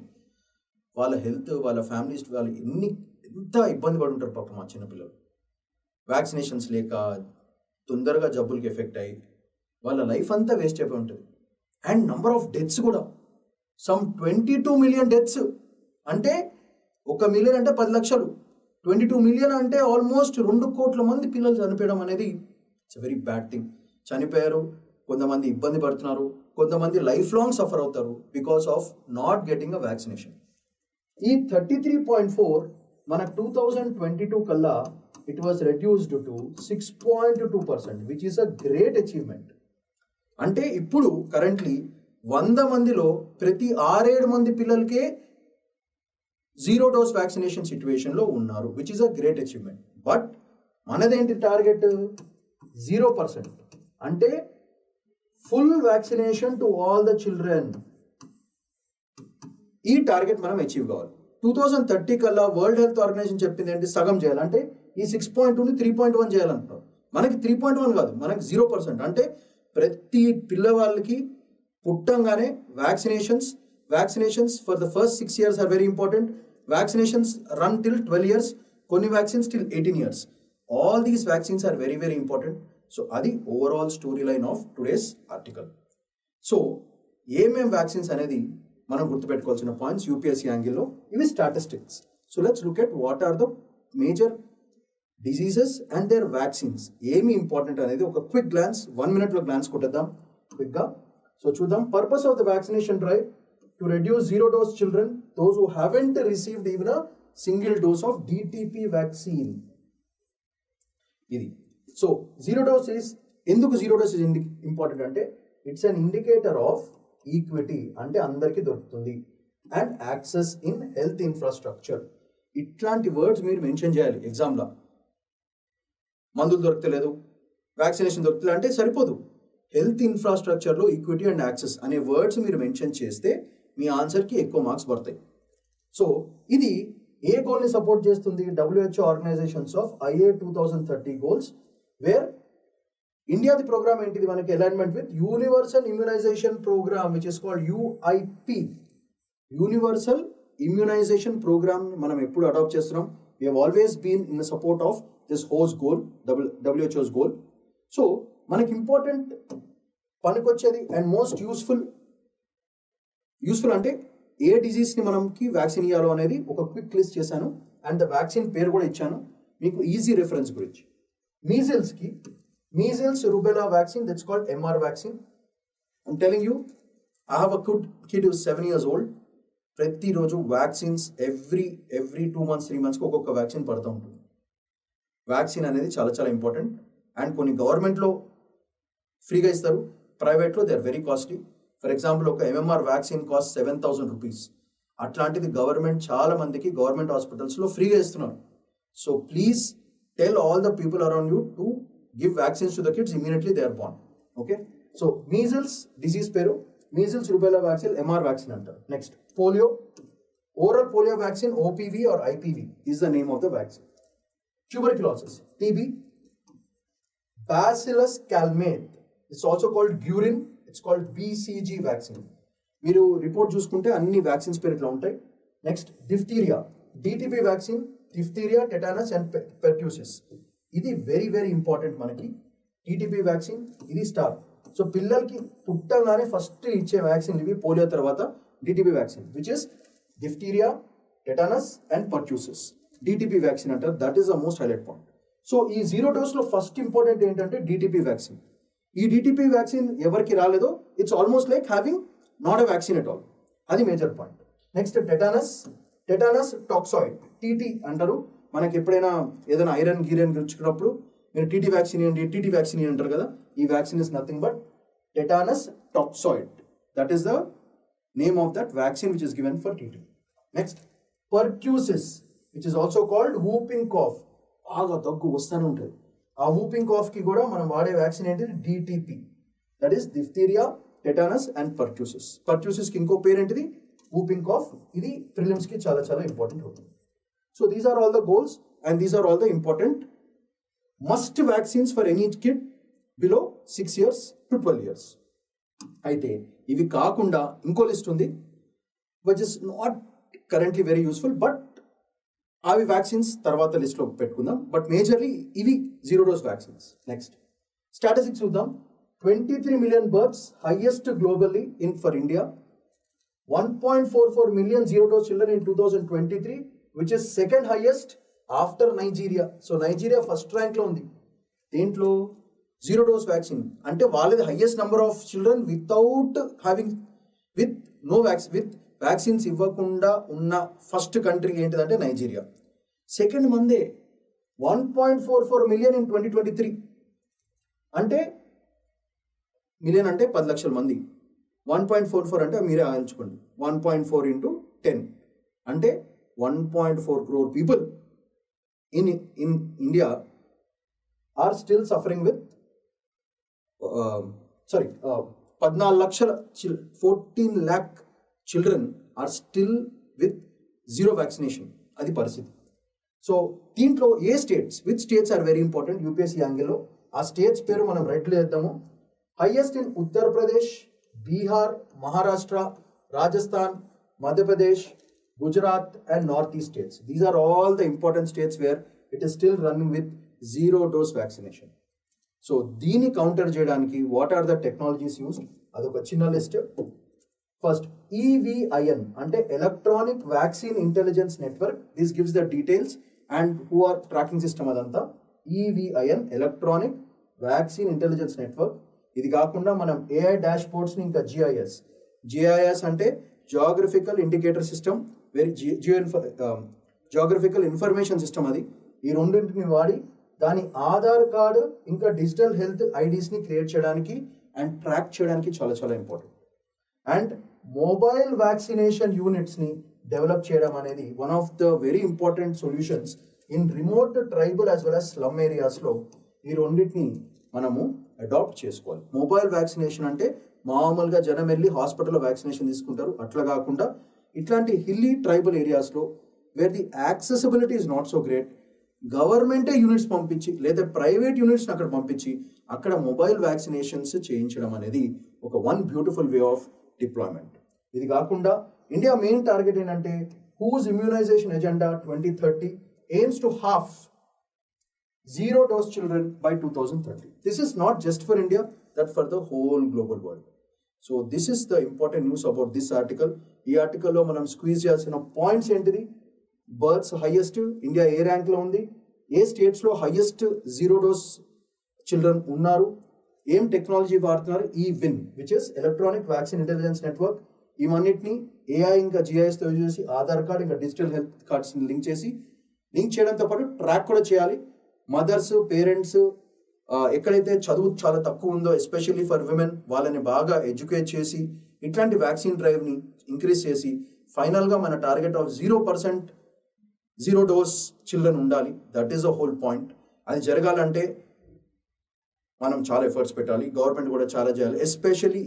వాళ్ళ హెల్త్, వాళ్ళ ఫ్యామిలీస్, వాళ్ళు ఎంత ఇబ్బంది పడి ఉంటారు పాపం మా చిన్నపిల్లలు. వ్యాక్సినేషన్స్ లేక తొందరగా జబ్బులకి ఎఫెక్ట్ అయ్యి వాళ్ళ లైఫ్ అంతా వేస్ట్ అయిపోయి ఉంటుంది. అండ్ నంబర్ ఆఫ్ డెత్స్ కూడా సమ్ 22 మిలియన్ డెత్స్. అంటే 1 మిలియన్ అంటే 10 లక్షలు, 22 మిలియన్ అంటే ఆల్మోస్ట్ 2 కోట్ల మంది పిల్లలు చనిపోవడం అనేది ఇట్స్ వెరీ బ్యాడ్ థింగ్. చనిపోయారు, కొంతమంది ఇబ్బంది పడుతున్నారు, కొంతమంది లైఫ్ లాంగ్ సఫర్ అవుతారు because of not getting a vaccination. ఈ 33.4 మన 2022 కల్లా it was reduced to 6.2%, which is a great achievement. అంటే ఇప్పుడు కరెంట్లీ 100 మందిలో ప్రతి 6-7 మంది పిల్లలకే జీరో డోస్ వ్యాక్సినేషన్ సిచ్యువేషన్లో ఉన్నారు, which is a great achievement. But మనదేంటి టార్గెట్? 0%. అంటే full vaccination to all the children. ఈ టార్గెట్ మనం అచీవ్ కావాలి. 2030 కల్లా వరల్డ్ హెల్త్ ఆర్గనైజేషన్ చెప్పింది ఏంటి? సగం చేయాలి. అంటే ఈ 6.2ని 3.1 చేయాలంటున్నారు. మనకి 3.1 కాదు, మనకి 0%. అంటే ప్రతి పిల్లవాళ్ళకి పుట్టంగానే vaccinations for the first 6 years are very important. Vaccinations run till 12 years, కొన్ని vaccines till 18 years. All these vaccines are very, very important. So, అది overall story line of today's article. So ఏమేం వ్యాక్సిన్స్ అనేది మనం గుర్తుపెట్టుకోవాల్సిన points UPSC యాంగిల్లో, ఇవి statistics. So let's look at what are the major diseases and their vaccines. ఏమి important అనేది ఒక క్విక్ గ్లాన్స్, 1 minute గ్లాన్స్ కొట్టేద్దాం క్విక్గా. సో చూద్దాం. Purpose of the vaccination drive to reduce zero dose children, those who haven't received even a single dose of DTP vaccine. ఇది. So zero dose is, ఎందుకు zero dose is important అంటే it's an indicator of equity, అంటే అందరికీ దొరుకుతుంది, and access in health infrastructure. ఇట్లాంటి words మీరు mention చేయాలి ఎగ్జామ్లో. మందులు దొరకలేదు, వ్యాక్సినేషన్ దొరకలేదు అంటే సరిపోదు. హెల్త్ ఇన్ఫ్రాస్ట్రక్చర్లో ఈక్విటీ అండ్ యాక్సెస్ అనే వర్డ్స్ మీరు మెన్షన్ చేస్తే మీ ఆన్సర్కి ఎక్కువ మార్క్స్ పడతాయి. సో ఇది ఏ గోల్ని సపోర్ట్ చేస్తుంది? WHO organisations of IA 2030 goals, where ఇండియాది ప్రోగ్రామ్ ఏంటిది? మనకి alignment with universal immunisation programme which is called UIP. Universal immunisation programme మనం ఎప్పుడు అడాప్ట్ చేస్తున్నాం. We have always been in the support of this whose goal, WHO's గోల్. So మనకి important పనికొచ్చేది and most useful అంటే ఏ డిజీజ్ని మనకి వ్యాక్సిన్ ఇవ్వాలో అనేది ఒక క్విక్ లిస్ట్ చేశాను. అండ్ ద వ్యాక్సిన్ పేరు కూడా ఇచ్చాను మీకు ఈజీ రెఫరెన్స్ గురించి. Measles rubella vaccine, that's called MR vaccine. I'm telling you, I have a kid who's 7 years old. ప్రతిరోజు వ్యాక్సిన్స్ ఎవ్రీ 2 months 3 monthsకి ఒక్కొక్క వ్యాక్సిన్ పడుతూ ఉంటుంది. వ్యాక్సిన్ అనేది చాలా చాలా ఇంపార్టెంట్. అండ్ కొన్ని గవర్నమెంట్లో ఫ్రీగా ఇస్తారు, ప్రైవేట్లో they are very costly. For example ఒక MMR వ్యాక్సిన్ కాస్ట్ 7,000 రూపీస్. అట్లాంటిది గవర్నమెంట్ చాలా మందికి గవర్నమెంట్ హాస్పిటల్స్లో ఫ్రీగా ఇస్తున్నారు. So please tell all the people around you to give vaccines to the kids immediately they are born. Okay, so measles disease పేరు measles rubella vaccine MR vaccine అంటారు. Next polio, oral polio vaccine OPV or IPV is the name of the vaccine. Tuberculosis, TB, Bacillus calmette, it's also called Guerin, it's called BCG vaccine. మీరు report చూసుకుంటే అన్ని vaccines పేరు ఇట్లా ఉంటాయి. Next diphtheria, DTP vaccine, diphtheria, tetanus and pertussis. ఇది very very important మనకి. TTP vaccine ఇది star. So పిల్లలకి పుట్టగానే ఫస్ట్ ఇచ్చే వ్యాక్సిన్ ఇవి, పోలియో తర్వాత DTP vaccine, which is diphtheria, tetanus and pertussis. DTP vaccine అంటారు. That is the most highlight point. So ఈ 0 dose ఫస్ట్ ఇంపార్టెంట్ ఏంటంటే DTP వ్యాక్సిన్. ఈ DTP వ్యాక్సిన్ ఎవరికి రాలేదో it's almost like having not a vaccine at all. అది major point. Next tetanus toxoid, TT అంటారు. మనకి ఎప్పుడైనా ఏదైనా ఐరన్ గురించుకున్నప్పుడు మీరు TT వ్యాక్సిన్ అంటారు కదా. ఈ vaccine is nothing but tetanus toxoid. That is the name of that vaccine which is given for TT. Next pertussis, which is also called whooping cough. బాగా దగ్గు వస్తూనే ఉంటుంది. ఆ వూపింగ్ కాఫ్కి కూడా మనం వాడే వ్యాక్సిన్ ఏంటిది DTP. That is diphtheria, tetanus and pertussis. పర్ట్యూసిస్కి ఇంకో పేరేంటిది వూపింగ్ కాఫ్. ఇది ప్రిలిమ్స్కి చాలా చాలా ఇంపార్టెంట్ అవుతుంది. So these are all the goals and these are all the important must vaccines for any kid below 6 years to 12 years. అయితే ఇవి కాకుండా ఇంకో లిస్ట్ ఉంది which is not currently very useful, but అవి వ్యాక్సిన్స్ తర్వాత లిస్ట్లో పెట్టుకుందాం. బట్ మేజర్లీ ఇవి 0 dose వ్యాక్సిన్స్. నెక్స్ట్ స్టాటిస్టిక్స్ చూద్దాం. 23 million births, highest globally for India. 1.44 million 0 dose children in 2023, which is second highest after Nigeria. So Nigeria first rank లో ఉంది. దేంట్లో 0 dose vaccine అంటే వాళ్ళది highest number of children without having with vaccines ఇవ్వకుండా ఉన్న first country ఏంటిదంటే Nigeria. Second మందే 1.44 million in 2023. అంటే మిలియన్ అంటే 10 లక్షల మంది. 1.44 అంటే మీరే ఆలోచించుకోండి. 1.4 into 10 అంటే 1.4 crore people in India are still suffering with 14 లక్షల 14 lakh children are still with zero vaccination. అది పరిస్థితి. సో దీంట్లో which states are very important UPSC యాంగిల్లో. ఆ స్టేట్స్ పేరు మనం రైట్లో వేద్దాము. Highest in Uttar Pradesh, Bihar, Maharashtra, Rajasthan, Madhya Pradesh, Gujarat and north east states. These are all the important states where it is still running with 0 dose vaccination. So దీన్ని కౌంటర్ చేయడానికి what are the technologies used, అదొక చిన్న లిస్ట్. ఫస్ట్ EVIN అంటే electronic vaccine intelligence network. This gives the details and who are tracking system అదంతా. EVIN electronic vaccine intelligence network. ఇది కాకుండా మనం AI డాష్ బోర్డ్స్ని ఇంకా GIS అంటే geographical indicator system, geographical information system. అది ఈ రెండింటిని వాడి దాని ఆధార్ కార్డు ఇంకా డిజిటల్ హెల్త్ ఐడీస్ని క్రియేట్ చేయడానికి అండ్ ట్రాక్ చేయడానికి చాలా చాలా ఇంపార్టెంట్. అండ్ మొబైల్ వ్యాక్సినేషన్ యూనిట్స్ని డెవలప్ చేయడం అనేది one of the very important solutions in remote tribal as well as slum ఏరియాస్లో. ఈ రెండింటిని మనము అడాప్ట్ చేసుకోవాలి. మొబైల్ వ్యాక్సినేషన్ అంటే మామూలుగా జనం వెళ్ళి హాస్పిటల్లో వ్యాక్సినేషన్ తీసుకుంటారు, అట్లా కాకుండా ఇట్లాంటి హిల్లీ ట్రైబల్ ఏరియాస్లో wear the accessibility is not so great, గవర్నమెంటే యూనిట్స్ పంపించి లేదా ప్రైవేట్ యూనిట్స్ని అక్కడ పంపించి అక్కడ మొబైల్ వ్యాక్సినేషన్స్ చేయించడం అనేది ఒక one beautiful way of deployment. ఇది కాకుండా ఇండియా మెయిన్ టార్గెట్ ఏంటంటే whose immunisation agenda 2030 aims to halve 0 dose children by 2030. This is not just for India, that for the whole global world. So this is the important news about this article. ఈ ఆర్టికల్లో మనం squeeze చేయాల్సిన points ఏంటిది? Births highest India ఏ ర్యాంక్లో ఉంది, ఏ స్టేట్స్లో highest 0 dose children ఉన్నారు, ఏం technology వాడుతున్నారు, ఈ win which is electronic vaccine intelligence network, ఇవన్నిటిని ఏఐ ఇంకా జిఐఎస్తో యూజ్ చేసి ఆధార్ కార్డ్ ఇంకా డిజిటల్ హెల్త్ కార్డ్స్ని లింక్ చేయడంతో పాటు ట్రాక్ కూడా చేయాలి. మదర్స్, పేరెంట్స్ ఎక్కడైతే చదువు చాలా తక్కువ ఉందో ఎస్పెషల్లీ ఫర్ విమెన్ వాళ్ళని బాగా ఎడ్యుకేట్ చేసి ఇట్లాంటి వ్యాక్సిన్ డ్రైవ్ని ఇంక్రీజ్ చేసి ఫైనల్గా మన టార్గెట్ ఆఫ్ 0% 0 డోస్ చిల్డ్రన్ ఉండాలి. That is the whole point. అది జరగాలంటే మనం చాలా ఎఫర్ట్స్ పెట్టాలి, గవర్నమెంట్ కూడా చాలా చేయాలి. Especially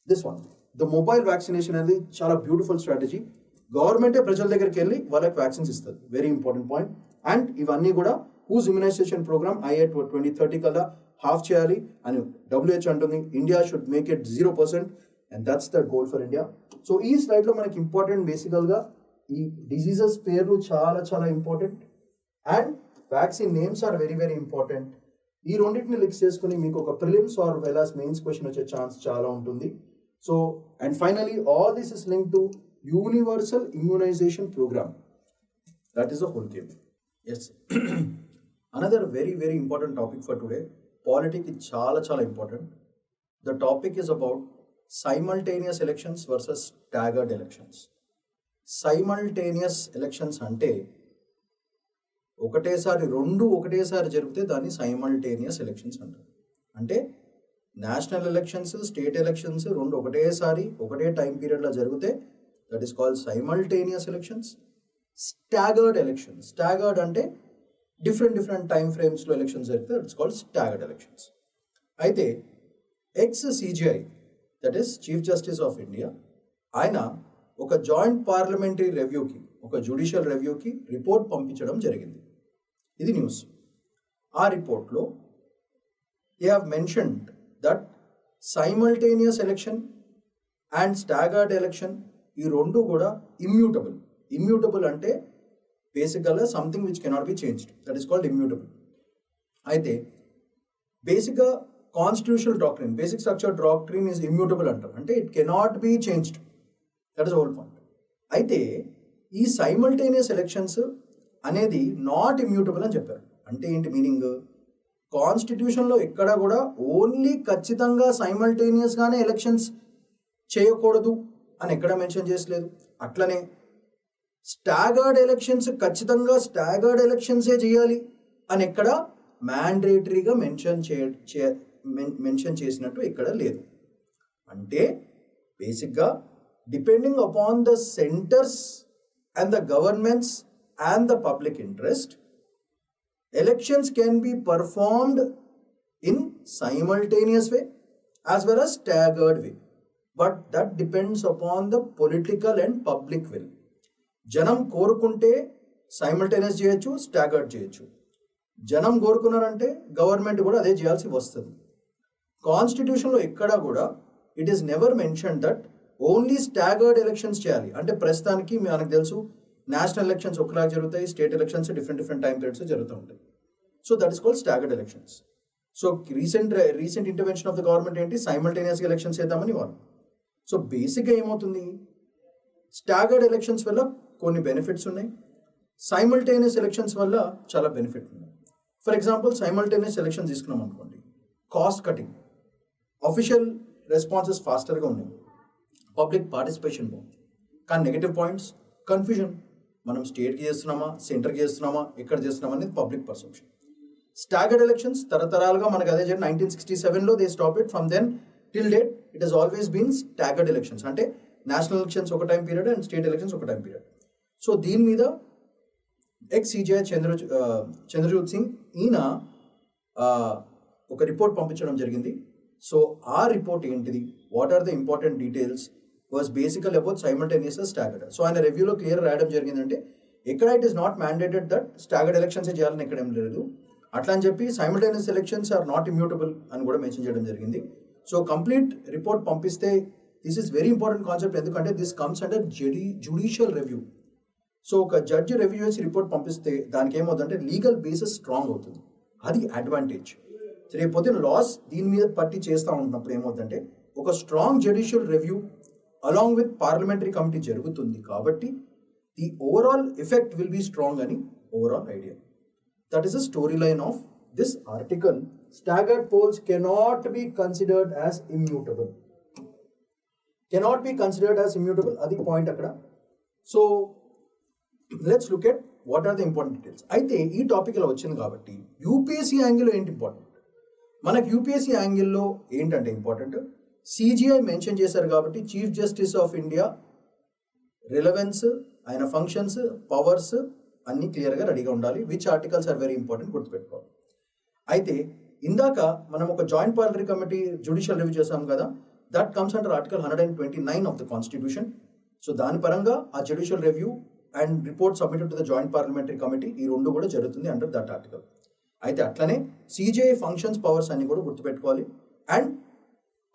this one the mobile vaccination అనేది చాలా బ్యూటిఫుల్ స్ట్రాటజీ. గవర్నమెంటే ప్రజల దగ్గరికి వెళ్ళి వాళ్ళకి వ్యాక్సిన్స్ ఇస్తుంది. Very important point. అండ్ ఇవన్నీ కూడా హూజ్ ఇమ్యునైజేషన్ ప్రోగ్రామ్ ఐఎట్ 2030 కల్లా హాఫ్ చేయాలి అని WHO అంటుంది. India should make it 0% and that's the goal for India. So ఈ స్లైడ్లో మనకి ఇంపార్టెంట్ బేసికల్గా ఈ డిసీజెస్ పేర్లు చాలా చాలా important and vaccine names are very very important. ఈ రెండింటిని లిక్స్ చేసుకుని మీకు ఒక prelims or well as mains question వచ్చే ఛాన్స్ చాలా ఉంటుంది. So and finally all this is link to universal immunisation programme. That is the whole game. Yes, another very very important topic for today. Politics చాలా చాలా important. The topic is about simultaneous elections versus staggered elections. Simultaneous elections అంటే రెండు ఒకటేసారి జరిగితే దాన్ని simultaneous elections అంటారు. అంటే national elections, state elections రెండు ఒకటేసారి ఒకటే టైం పీరియడ్లో జరిగితే that is called simultaneous elections. Staggered elections, staggered అంటే డిఫరెంట్ టైం ఫ్రేమ్స్లో ఎలక్షన్స్ జరిగితే that is called staggered elections. అయితే CJI that is chief justice of India ఆయన ఒక జాయింట్ పార్లమెంటరీ రివ్యూకి, ఒక జ్యుడిషియల్ రివ్యూకి రిపోర్ట్ పంపించడం జరిగింది. ఇది న్యూస్. ఆ రిపోర్ట్లో they have mentioned that simultaneous election and staggered election ఈ రెండు కూడా ఇమ్యూటబుల్. ఇమ్యూటబుల్ అంటే బేసిక్గా something which cannot be changed, that is called immutable. అయితే బేసిక్గా constitutional doctrine, basic structure doctrine is immutable అంటారు. అంటే it cannot be changed. That is whole point. అయితే ఈ సైమల్టేనియస్ ఎలక్షన్స్ అనేది నాట్ ఇమ్యూటబుల్ అని చెప్పారు. అంటే ఏంటి మీనింగ్? కాన్స్టిట్యూషన్లో ఎక్కడా కూడా ఓన్లీ ఖచ్చితంగా సైమల్టేనియస్గానే ఎలక్షన్స్ చేయకూడదు అని ఎక్కడ మెన్షన్ చేసలేదు. అట్లనే స్టాగర్డ్ ఎలక్షన్స్ ఖచ్చితంగా స్టాగర్డ్ ఎలక్షన్సే చేయాలి అని ఎక్కడ మ్యాండేటరీగా మెన్షన్ చేసినట్టు ఇక్కడ లేదు. అంటే బేసిక్గా depending upon the centres and the governments and the public interest, elections can be performed in simultaneous way as well as staggered way, but that depends upon the political and public will. జనం కోరుకుంటే simultaneous చేయొచ్చు, staggered చేయొచ్చు. జనం కోరుకున్నారంటే government కూడా అదే చేయాల్సి వస్తుంది. కాన్స్టిట్యూషన్లో ఎక్కడా కూడా it is never mention that only staggered elections చేయాలి. అంటే ప్రస్తుతానికి మనకు తెలుసు నేషనల్ ఎలక్షన్స్ ఒకలాగా జరుగుతాయి, state elections different time periods జరుగుతూ ఉంటాయి. So that is called staggered elections. So recent intervention of the government ఏంటి? సైమల్టేనియస్గా ఎలక్షన్స్ చేద్దామని వాళ్ళు. సో బేసిక్గా ఏమవుతుంది, స్టాగర్డ్ ఎలక్షన్స్ వల్ల కొన్ని బెనిఫిట్స్ ఉన్నాయి, సైమల్టేనియస్ ఎలక్షన్స్ వల్ల చాలా బెనిఫిట్ ఉన్నాయి. ఫర్ ఎగ్జాంపుల్ సైమల్టేనియస్ ఎలక్షన్ తీసుకున్నాం అనుకోండి, కాస్ట్ కటింగ్, అఫీషియల్ రెస్పాన్సెస్ ఫాస్టర్గా ఉన్నాయి, పబ్లిక్ పార్టిసిపేషన్ బాగుంది. కానీ నెగటివ్ పాయింట్స్, కన్ఫ్యూజన్. మనం స్టేట్కి చేస్తున్నామా, సెంటర్కి చేస్తున్నామా, ఎక్కడ చేస్తున్నామా అనేది పబ్లిక్ పర్సెప్షన్. స్టాగర్డ్ ఎలక్షన్స్ తరతరాలుగా మనకు అదే జరిగింది. 1967లో they stop it. From then till date it has always been staggered elections. అంటే నేషనల్ ఎలక్షన్స్ ఒక time period and state elections ఒక టైం పీరియడ్. సో దీని మీద CJI చంద్రజోత్ సింగ్ ఈయన ఒక రిపోర్ట్ పంపించడం జరిగింది. సో ఆ రిపోర్ట్ ఏంటిది, what are the important details was basical about simultaneous staggered. So ఆయన రివ్యూలో క్లియర్ రాయడం జరిగిందంటే ఎక్కడ it is not mandated that staggered ఎలక్షన్సే చేయాలని ఎక్కడ ఏం లేదు. అట్లా అని చెప్పి simultaneous elections are not immutable అని కూడా మెన్షన్ చేయడం జరిగింది. సో కంప్లీట్ రిపోర్ట్ పంపిస్తే this is very important concept. ఎందుకంటే this comes under judicial review. So ఒక జడ్జి రివ్యూ చేసి రిపోర్ట్ పంపిస్తే దానికి ఏమవుతుందంటే లీగల్ బేసిస్ స్ట్రాంగ్ అవుతుంది. అది అడ్వాంటేజ్. రేపొద్దున లాస్ దీని మీద పట్టి చేస్తూ ఉంటున్నప్పుడు ఏమవుతుందంటే ఒక strong judicial review along with parliamentary committee జరుగుతుంది కాబట్టి the overall effect will be strong అని overall idea. That is the story line of this article. Staggered polls cannot be considered as immutable. Cannot be considered as immutable, అది point అక్కడ. So let's look at what are the important details. అయితే ఈ topic ఇలా వచ్చింది కాబట్టి UPSC యాంగిల్లో ఏంటి important, మనకు యూపీఎస్సీ యాంగిల్లో ఏంటంటే ఇంపార్టెంట్, సిజిఐ మెన్షన్ చేశారు కాబట్టి chief justice of India relevance, ఆయన ఫంక్షన్స్, పవర్స్ అన్నీ క్లియర్గా రెడీగా ఉండాలి. Which articles are very important గుర్తుపెట్టుకోవాలి. అయితే ఇందాక మనం ఒక joint parliamentary committee judicial review చేసాం కదా, that comes under article 129 of the constitution. So దాని పరంగా ఆ judicial review and report submitted to the joint parliamentary committee, ఈ రెండు కూడా జరుగుతుంది అండర్ దట్ ఆర్టికల్. అయితే అట్లనే సిజిఐ ఫంక్షన్స్, పవర్స్ అన్ని కూడా గుర్తుపెట్టుకోవాలి. అండ్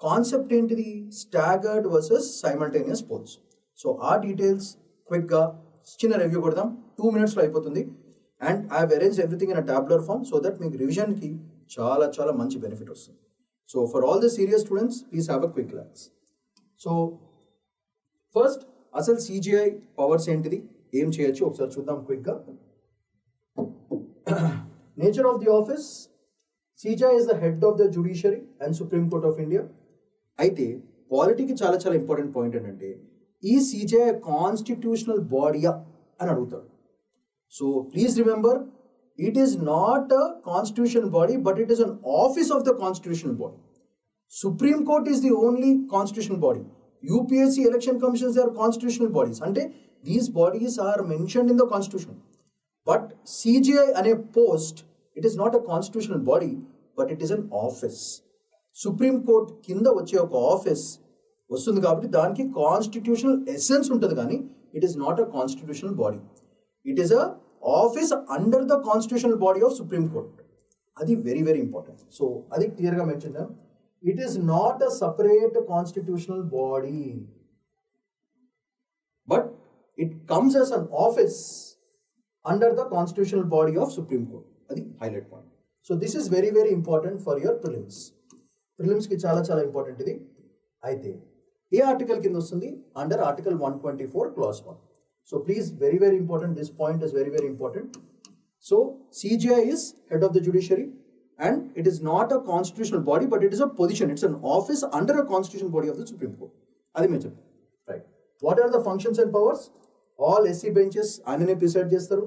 కాన్సెప్ట్ ఏంటిది, staggered versus simultaneous polls. So ఆ డీటెయిల్స్ క్విక్గా చిన్న రివ్యూ కొడదాం, 2 minutesలో అయిపోతుంది. And I have arrange everything in a tabular form so that మీకు రివిజన్కి చాలా చాలా మంచి బెనిఫిట్ వస్తుంది. So for all the serious students please have a quick glance. So first అసలు సిజిఐ పవర్స్ ఏంటిది, ఏం చేయొచ్చు ఒకసారి చూద్దాం క్విక్గా. Nature of the office, CJI is the head of the judiciary and supreme court of India. అయితే పాలిటీకి చాలా చాలా ఇంపార్టెంట్ పాయింట్ ఏంటంటే ఈ సిజిఐ కాన్స్టిట్యూషనల్ బాడీయా అని అడుగుతాడు. So please remember, it is not a constitutional body but it is an office of the constitutional body. Supreme court is the only constitutional body. UPSC, election commissions are constitutional bodies, అంటే these bodies are mentioned in the constitution. But CJI అనే post, it is not a constitutional body but it is an office. Supreme court కింద వచ్చే ఒక office వస్తుంది కాబట్టి దానికి constitutional essence ఉంటుంది, కానీ it is not a constitutional body. It is a office under the constitutional body of supreme court. అది very very important. So అది క్లియర్గా మెన్షన్ చేద్దాం. It is not a separate constitutional body but it comes as an office under the constitutional body of Supreme Court. అది highlight point. So this is very very important for your prelims. ప్రిలిమ్స్కి చాలా చాలా important ఇది. అయితే ఏ article కింద వస్తుంది, under article 124 clause 1. So please very very important, this point is very very important. So CJI is head of the judiciary and it is not a constitutional body but it is a position, it's an office under a constitutional body of the Supreme Court. Adi me cheppu. Right. What are the functions and powers? All SC benches anane preside chestaru,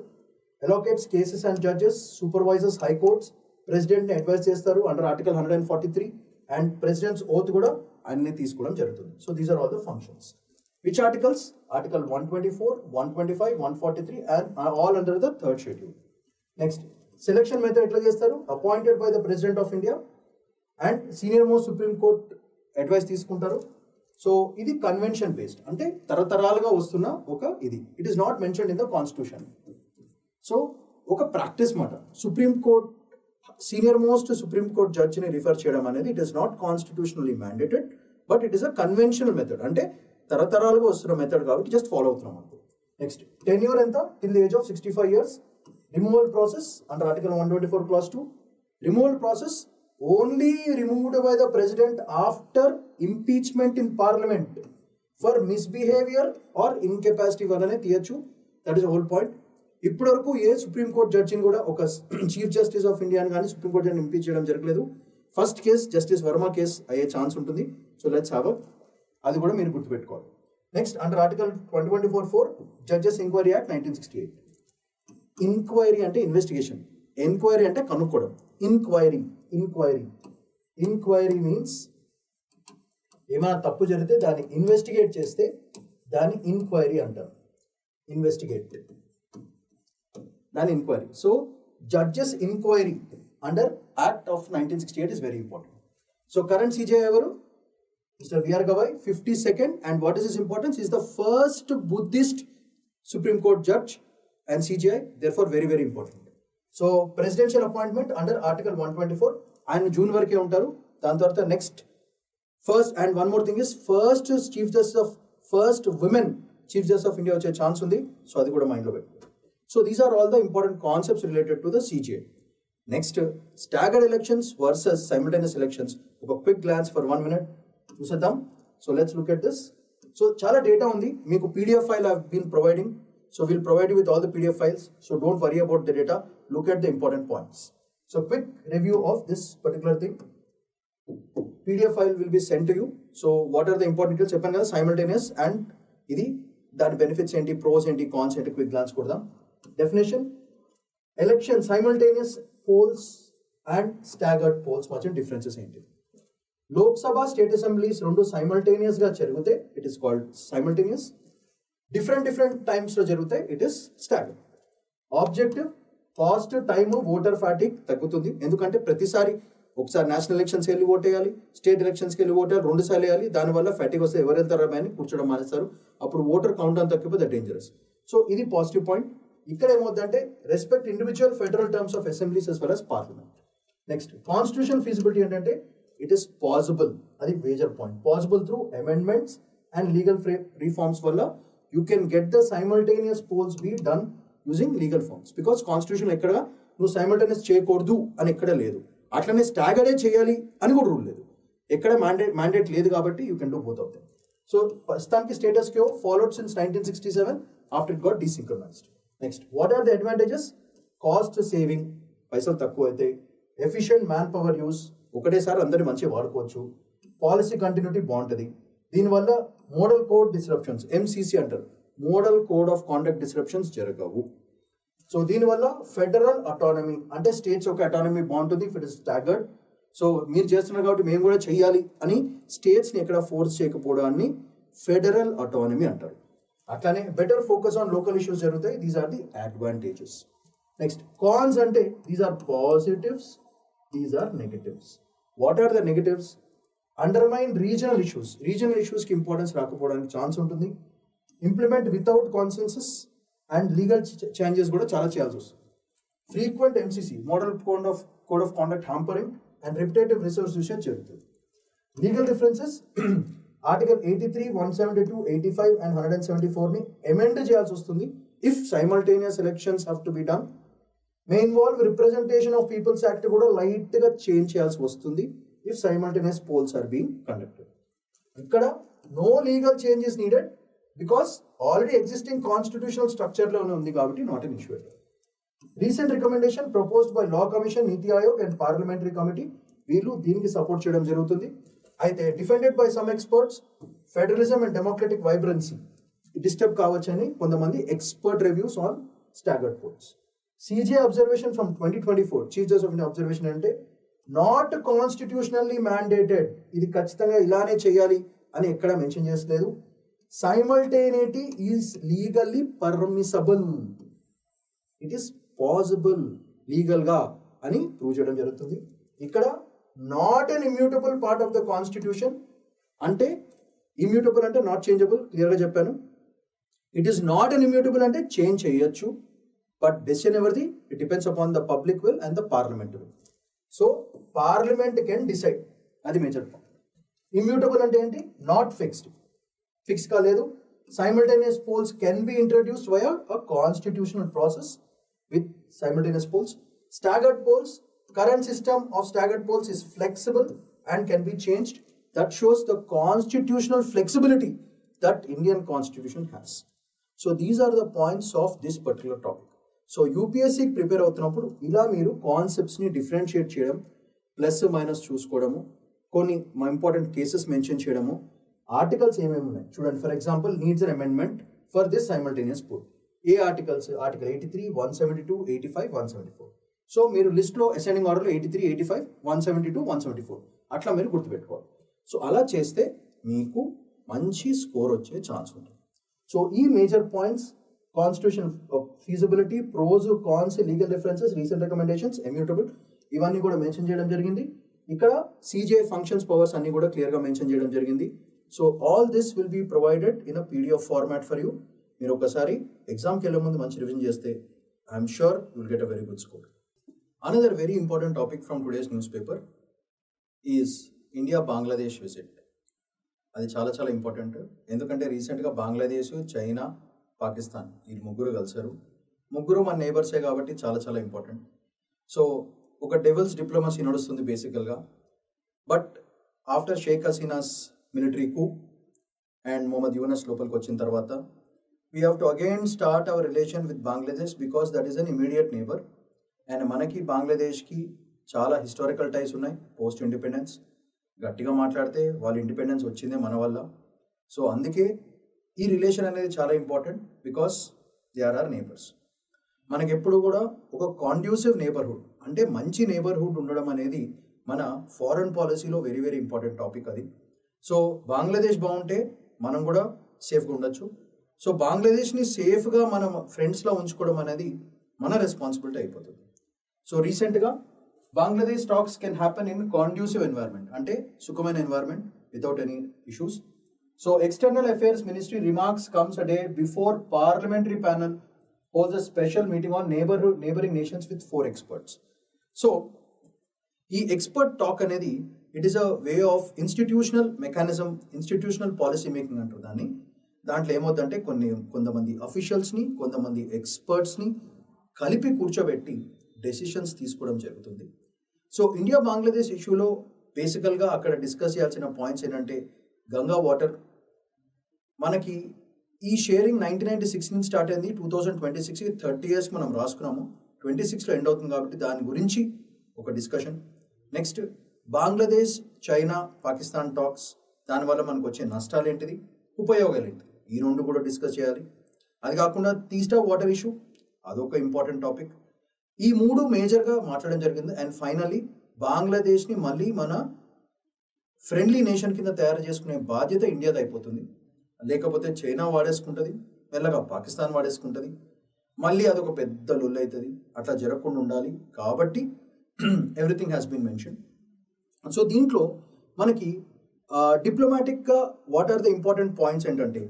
allocates cases and judges, supervises high courts, president ni advise chestaru under article 143, and president's oath kuda anane teeskodam jarugutundi. So these are all the functions. Which articles? Article 124, 125, 143 and are all under the third schedule. Next, selection method ఎట్లా చేస్తారు, appointed by the president of India and senior most supreme court advice తీసుకుంటారు. So ఇది convention based, అంటే తరతరాలుగా వస్తున్న ఒక ఇది. It is not mentioned in the constitution. So ఒక ప్రాక్టీస్ మాట, supreme court senior most supreme court జడ్జిని రిఫర్ చేయడం అనేది it is not constitutionally mandated but it is a conventional method, అంటే తరతరాలుగా వస్తున్న మెథడ్ కాబట్టి జస్ట్ ఫాలో అవుతున్నాం అనుకో. నెక్స్ట్, టెన్యూర్ ఎంత, till the age of 65 years. Removal process under article 124 clause 2. Removal process only removed by the president after impeachment in parliament for misbehavior or incapacity వల్లనే తీయచ్చు. That is whole point. ఇప్పటి వరకు ఏ supreme court జడ్జిని కూడా ఒక chief justice of India కానీ supreme court జడ్జిని ఇంపీచ్ చేయడం జరగలేదు. First case justice Varma case అయ్యే ఛాన్స్ ఉంటుంది. సో లెట్స్ హ్యావ్ అది కూడా మీరు గుర్తుపెట్టుకోవాలి. Next, under article 124(4) judges enquiry act 1968. Inquiry అంటే ఇన్వెస్టిగేషన్, ఎంక్వైరీ అంటే కనుక్కోవడం. ఇంక్వైరీ మీన్స్ ఏమైనా తప్పు జరిగితే దాన్ని ఇన్వెస్టిగేట్ చేస్తే దాన్ని ఇంక్వైరీ అంటారు. దాని inquiry. So judges inquiry under act of 1968 is very important. So current CJI ఎవరు, mister BR Gavai, 52nd, and what is his importance? He is the first Buddhist Supreme Court judge and CGI, therefore very very important. So presidential appointment under article 124, ఆయన June వరకే ఉంటారు. దాని తర్వాత next first, and one more thing is first women chief justice of India వచ్చే chance ఉంది. సో అది కూడా మైండ్లో పెట్టుకోండి. So these are all the important concepts related to the CJI. Next, staggered elections versus simultaneous elections. ఒక quick glance for 1 minute చూసేద్దాం. So let's look at this. So చాలా డేటా ఉంది మీకు, PDF file I have been providing. So we'll provide you with all the PDF files. So don't worry about the data. Look at the important points. So quick review of this particular thing. PDF file will be sent to you. So what are the important details చెప్పాను కదా, simultaneous and ఇది దాని benefits ఏంటి, pros ఏంటి, cons ఏంటి, quick glance కొడదాం. Definition, election simultaneous polls and staggered polls మధ్య differences ఏంటి? లోక్సభ, స్టేట్ అసెంబ్లీస్ రెండు సైమల్టేనియస్ గా జరిగితే it is called simultaneous. Different times లో జరిగితే it is staggered. Objective, cost, time, voter fatigue తగ్గుతుంది. ఎందుకంటే ప్రతిసారి ఒకసారి నేషనల్ ఎలక్షన్స్కి వెళ్ళి ఓట్ వేయాలి, స్టేట్ ఎలక్షన్స్కి వెళ్ళి ఓట్ వేయాలి, 2 సార్లు వేయాలి. దానివల్ల ఫ్యాటిక్ వస్తే ఎవరు వెళ్తారా అని కూర్చోడం మానేస్తారు. అప్పుడు ఓటర్ కౌంట్ అని తగ్గిపోతే డేంజరస్. సో ఇది పాజిటివ్ పాయింట్. ఇక్కడ ఏమవుతుందంటే respect individual federal terms of assemblies as well as parliament. Next, constitution feasibility ఏంటంటే ఇట్ ఈస్ పాసిబుల్, అది major point. Possible through amendments and legal reforms వల్ల you can get the simultaneous polls be done using legal forms. Because constitution ఎక్కడ నువ్వు simultaneous చేయకూడదు అని ఎక్కడ లేదు, అట్లనే స్టాగర్డే చేయాలి అని కూడా రూల్ లేదు, ఎక్కడ మ్యాండేట్ లేదు. కాబట్టి you can do both of them. So ప్రస్తుతానికి status quo followed since 1967 after it got desynchronized. Next, what are the advantages? Cost saving, పైసలు తక్కువ అవుతాయి. ఎఫిషియెంట్ మ్యాన్ పవర్ యూస్, ఒకటేసారి అందరినీ మంచిగా వాడుకోవచ్చు. పాలసీ కంటిన్యూటీ బాగుంటుంది. దీనివల్ల మోడల్ కోడ్ డిస్రప్షన్స్, MCC అంటారు, model code of conduct disruptions జరగవు. సో దీనివల్ల ఫెడరల్ అటానమీ, అంటే స్టేట్స్ ఒక అటానమీ బాగుంటుంది if it is staggered. So మీరు చేస్తున్నారు కాబట్టి మేము కూడా చేయాలి అని స్టేట్స్ని ఎక్కడ ఫోర్స్ చేయకపోవడాన్ని ఫెడరల్ అటానమీ అంటారు. అట్లానే better focus on local issues జరుగుతాయి. These are the advantages. Next, cons అంటే these are positives, these are negatives. What are the negatives? Undermine regional issues, regional ఇష్యూస్కి ఇంపార్టెన్స్ రాకపోవడానికి ఛాన్స్ ఉంటుంది. Implement without consensus and legal changes కూడా చాలా చేయాల్సి వస్తుంది. Frequent MCC, model code of conduct hampering and repetitive resource usage జరుగుతుంది. Legal differences, article 83, 172, 85 and 174ని amend చేయాల్సి వస్తుంది if simultaneous elections have to be done. May involve representation of people's act కూడా లైట్గా చేంజ్ చేయాల్సి వస్తుంది if simultaneous polls are being conducted. ఇక్కడ no legal changes needed because already existing constitutional స్ట్రక్చర్లోనే ఉంది కాబట్టి not an issue. Recent recommendation proposed by law commission, Niti Aayog and parliamentary committee, వీళ్ళు దీనికి సపోర్ట్ చేయడం జరుగుతుంది. అయితే defended by some experts, federalism and democratic vibrancy disturb కావచ్చని కొంతమంది expert reviews on staggered polls. CJ observation from 2024, chief justice of India observation అంటే not constitutionally mandated, ఇది ఖచ్చితంగా ఇలానే చేయాలి అని ఎక్కడ మెన్షన్ చేసలేదు. Simultaneity is legally permissible, it is possible లీగల్గా అని ప్రూవ్ చేయడం జరుగుతుంది. ఇక్కడ not an immutable part of the constitution, అంటే ఇమ్యూటబుల్ అంటే నాట్ చేంజబుల్, క్లియర్గా చెప్పాను. It is not an immutable అంటే చేంజ్ చేయొచ్చు, బట్ డెసిషన్ ఎవరిది? It depends upon the public will and the parliament will. So parliament can decide, అది major point. Immutable అంటే ఏంటి? నాట్ ఫిక్స్డ్, ఫిక్స్ కాలేదు. Simultaneous polls can be introduced via a constitutional process with simultaneous polls. Staggered polls, current system of staggered polls is flexible and can be changed. That shows the constitutional flexibility that Indian constitution has. So these are the points of this particular topic. So UPSC prepare అవుతున్నప్పుడు ఇలా మీరు కాన్సెప్ట్స్ని differentiate చేయడం, plus minus చూసుకోవడము, కొన్ని important cases mention చేయడము, articles ఏమేమి ఉన్నాయి చూడండి. For example, needs an amendment for this simultaneous poll. ఏ ఆర్టికల్స్? ఆర్టికల్ 83, 172, 85, 174. సో మీరు లిస్ట్లో అసెండింగ్ ఆర్డర్లో 83, 85, 172, 174 అట్లా మీరు గుర్తుపెట్టుకోవాలి. సో అలా చేస్తే మీకు మంచి స్కోర్ వచ్చే ఛాన్స్ ఉంటుంది. సో ఈ major points, constitution feasibility, pros, cons, legal differences, recent recommendations, immutable, ఇవన్నీ కూడా మెన్షన్ చేయడం జరిగింది. ఇక్కడ CJ ఫంక్షన్స్, పవర్స్ అన్ని కూడా క్లియర్గా మెన్షన్ చేయడం జరిగింది. So all this will be provided in a PDF format for you. మీరు ఒకసారి ఎగ్జామ్కి వెళ్ళే ముందు మంచి రివిజన్ చేస్తే I'm sure you will get a very good score. Another very important topic from today's news paper is India Bangladesh visit. అది చాలా చాలా ఇంపార్టెంట్. ఎందుకంటే రీసెంట్గా బంగ్లాదేశ్, చైనా, పాకిస్తాన్ ఈ ముగ్గురు కలిసారు. ముగ్గురు మన నేబర్సే కాబట్టి చాలా చాలా ఇంపార్టెంట్. సో ఒక డెవల్స్ డిప్లొమసీ నడుస్తుంది బేసికల్గా. But after Sheikh Hasina's military coup and Mohammed Yunus లోపలికి వచ్చిన తర్వాత we have to again start our relation with Bangladesh because that is an immediate neighbour. And మనకి బంగ్లాదేశ్కి చాలా హిస్టారికల్ టైస్ ఉన్నాయి పోస్ట్ ఇండిపెండెన్స్. గట్టిగా మాట్లాడితే వాళ్ళ ఇండిపెండెన్స్ వచ్చిందే మన వల్ల. సో అందుకే ఈ రిలేషన్ అనేది చాలా important, because they are are neighbours. మనకి ఎప్పుడు కూడా ఒక కాండ్యూసివ్ నేబర్హుడ్, అంటే మంచి నేబర్హుడ్ ఉండడం అనేది మన ఫారెన్ పాలసీలో వెరీ వెరీ ఇంపార్టెంట్ టాపిక్ అది. సో బంగ్లాదేశ్ బాగుంటే మనం కూడా సేఫ్గా ఉండొచ్చు. సో బంగ్లాదేశ్ని సేఫ్గా మనం ఫ్రెండ్స్లో ఉంచుకోవడం అనేది మన రెస్పాన్సిబిలిటీ అయిపోతుంది. సో రీసెంట్గా Bangladesh talks can happen in conducive environment, అంటే సుఖమైన environment without any issues. So external affairs ministry remarks comes a day before parliamentary panel holds a special meeting on neighboring nations with 4 experts. So, ఈ expert talk అనేది it is a way of institutional mechanism, institutional policy making అంటారు దాన్ని. దాంట్లో ఏమవుతుందంటే కొంతమంది అఫీషియల్స్ని, కొంతమంది ఎక్స్పర్ట్స్ని కలిపి కూర్చోబెట్టి డెసిషన్స్ తీసుకోవడం జరుగుతుంది. సో ఇండియా బంగ్లాదేశ్ ఇష్యూలో బేసికల్గా అక్కడ డిస్కస్ చేయాల్సిన పాయింట్స్ ఏంటంటే, గంగా వాటర్ మనకి ఈ షేరింగ్ 1996 నుంచి స్టార్ట్ అయింది. 2026కి 30 years మనం రాసుకున్నాము. 26లో ఎండ్ అవుతుంది కాబట్టి దాని గురించి ఒక discussion. Next Bangladesh, China, Pakistan talks, దానివల్ల మనకు వచ్చే నష్టాలు ఏంటిది, ఉపయోగాలు ఏంటి, ఈ రెండు కూడా డిస్కస్ చేయాలి. అది కాకుండా తీస్టా వాటర్ ఇష్యూ, అదొక ఇంపార్టెంట్ టాపిక్. ఈ 3 మేజర్గా మాట్లాడడం జరిగింది. అండ్ ఫైనల్లీ బంగ్లాదేశ్ని మళ్ళీ మన ఫ్రెండ్లీ నేషన్ కింద తయారు చేసుకునే బాధ్యత ఇండియాది అయిపోతుంది. లేకపోతే చైనా వాడేసుకుంటుంది, మెల్లగా పాకిస్తాన్ వాడేసుకుంటుంది, మళ్ళీ అదొక పెద్ద లొల్లు అవుతుంది. అట్లా జరగకుండా ఉండాలి కాబట్టి everything has been mention. So దీంట్లో మనకి డిప్లొమాటిక్గా what are the important points ఏంటంటే,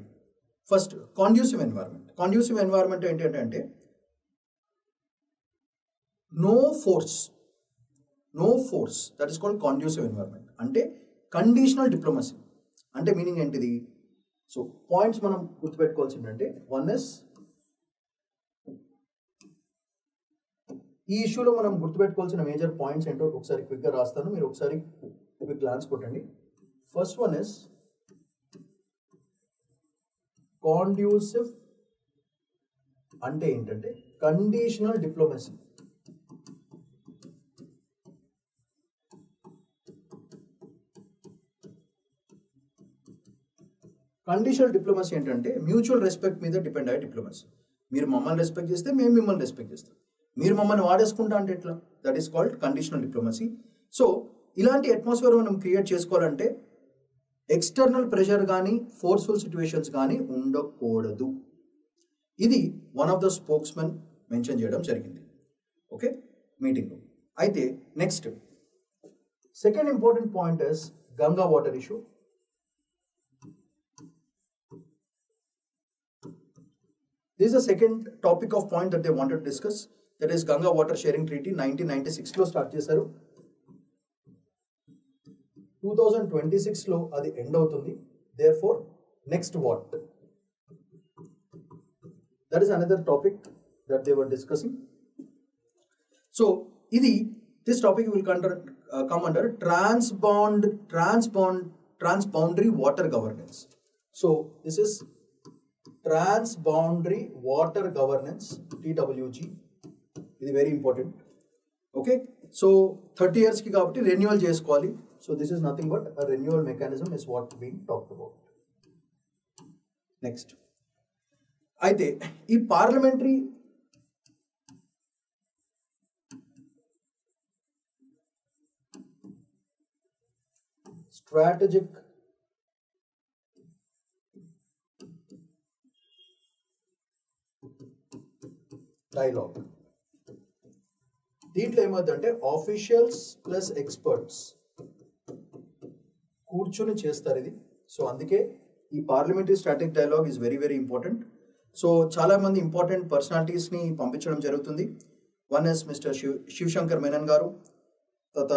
first conducive environment. Conducive environment ఏంటంటే no force that is called conducive environment. అంటే కండిషనల్ డిప్లొమసీ అంటే మీనింగ్ ఏంటిది? సో పాయింట్స్ మనం గుర్తుపెట్టుకోవాల్సి ఏంటంటే, వన్ ఇస్ ఈ ఇష్యూలో మనం గుర్తుపెట్టుకోవాల్సిన మేజర్ పాయింట్స్ ఏంటో ఒకసారి క్విక్గా రాస్తాను, మీరు ఒకసారి క్విక్ గ్లాన్స్ కొట్టండి. ఫస్ట్ వన్ ఇస్ కాండ్యూసివ్ అంటే ఏంటంటే కండిషనల్ డిప్లొమసీ. కండిషనల్ డిప్లొమసీ ఏంటంటే మ్యూచువల్ రెస్పెక్ట్ మీద డిపెండ్ అయ్యే డిప్లొమసీ. మీరు మమ్మల్ని రెస్పెక్ట్ చేస్తే మేము మిమ్మల్ని రెస్పెక్ట్ చేస్తాం, మీరు మమ్మల్ని వాడేసుకుంటా అంటే ఎట్లా? That is called conditional diplomacy. So ఇలాంటి అట్మాస్ఫియర్ మనం క్రియేట్ చేసుకోవాలంటే ఎక్స్టర్నల్ ప్రెషర్ కానీ ఫోర్స్ఫుల్ సిచ్యువేషన్స్ కానీ ఉండకూడదు. ఇది one of the spokesmen mention చేయడం జరిగింది, ఓకే, మీటింగ్లో. అయితే next second important point is Ganga water issue. This is the second topic of point that they wanted to discuss, that is Ganga Water Sharing Treaty 1996లో start చేశారు. 2026లో అది end అవుతుంది. Therefore, next what? That is another topic that they were discussing. So, this topic will come under transboundary water governance. So, this is transboundary water governance, TWG. ఇది very important, okay. So 30 yearsకి కాబట్టి renewal చేసుకోవాలి. So this is nothing but a renewal mechanism is what being talked about. Next అయితే ఈ parliamentary strategic dialogue, దీంట్లో ఏమవుతుందంటే officials plus experts కూర్చొని చేస్తారు ఇది. సో అందుకే ఈ parliamentary strategic dialogue is very very important. So చాలా మంది ఇంపార్టెంట్ పర్సనాలిటీస్ని పంపించడం జరుగుతుంది. One is mister Shivshankar Menon గారు, తర్వాత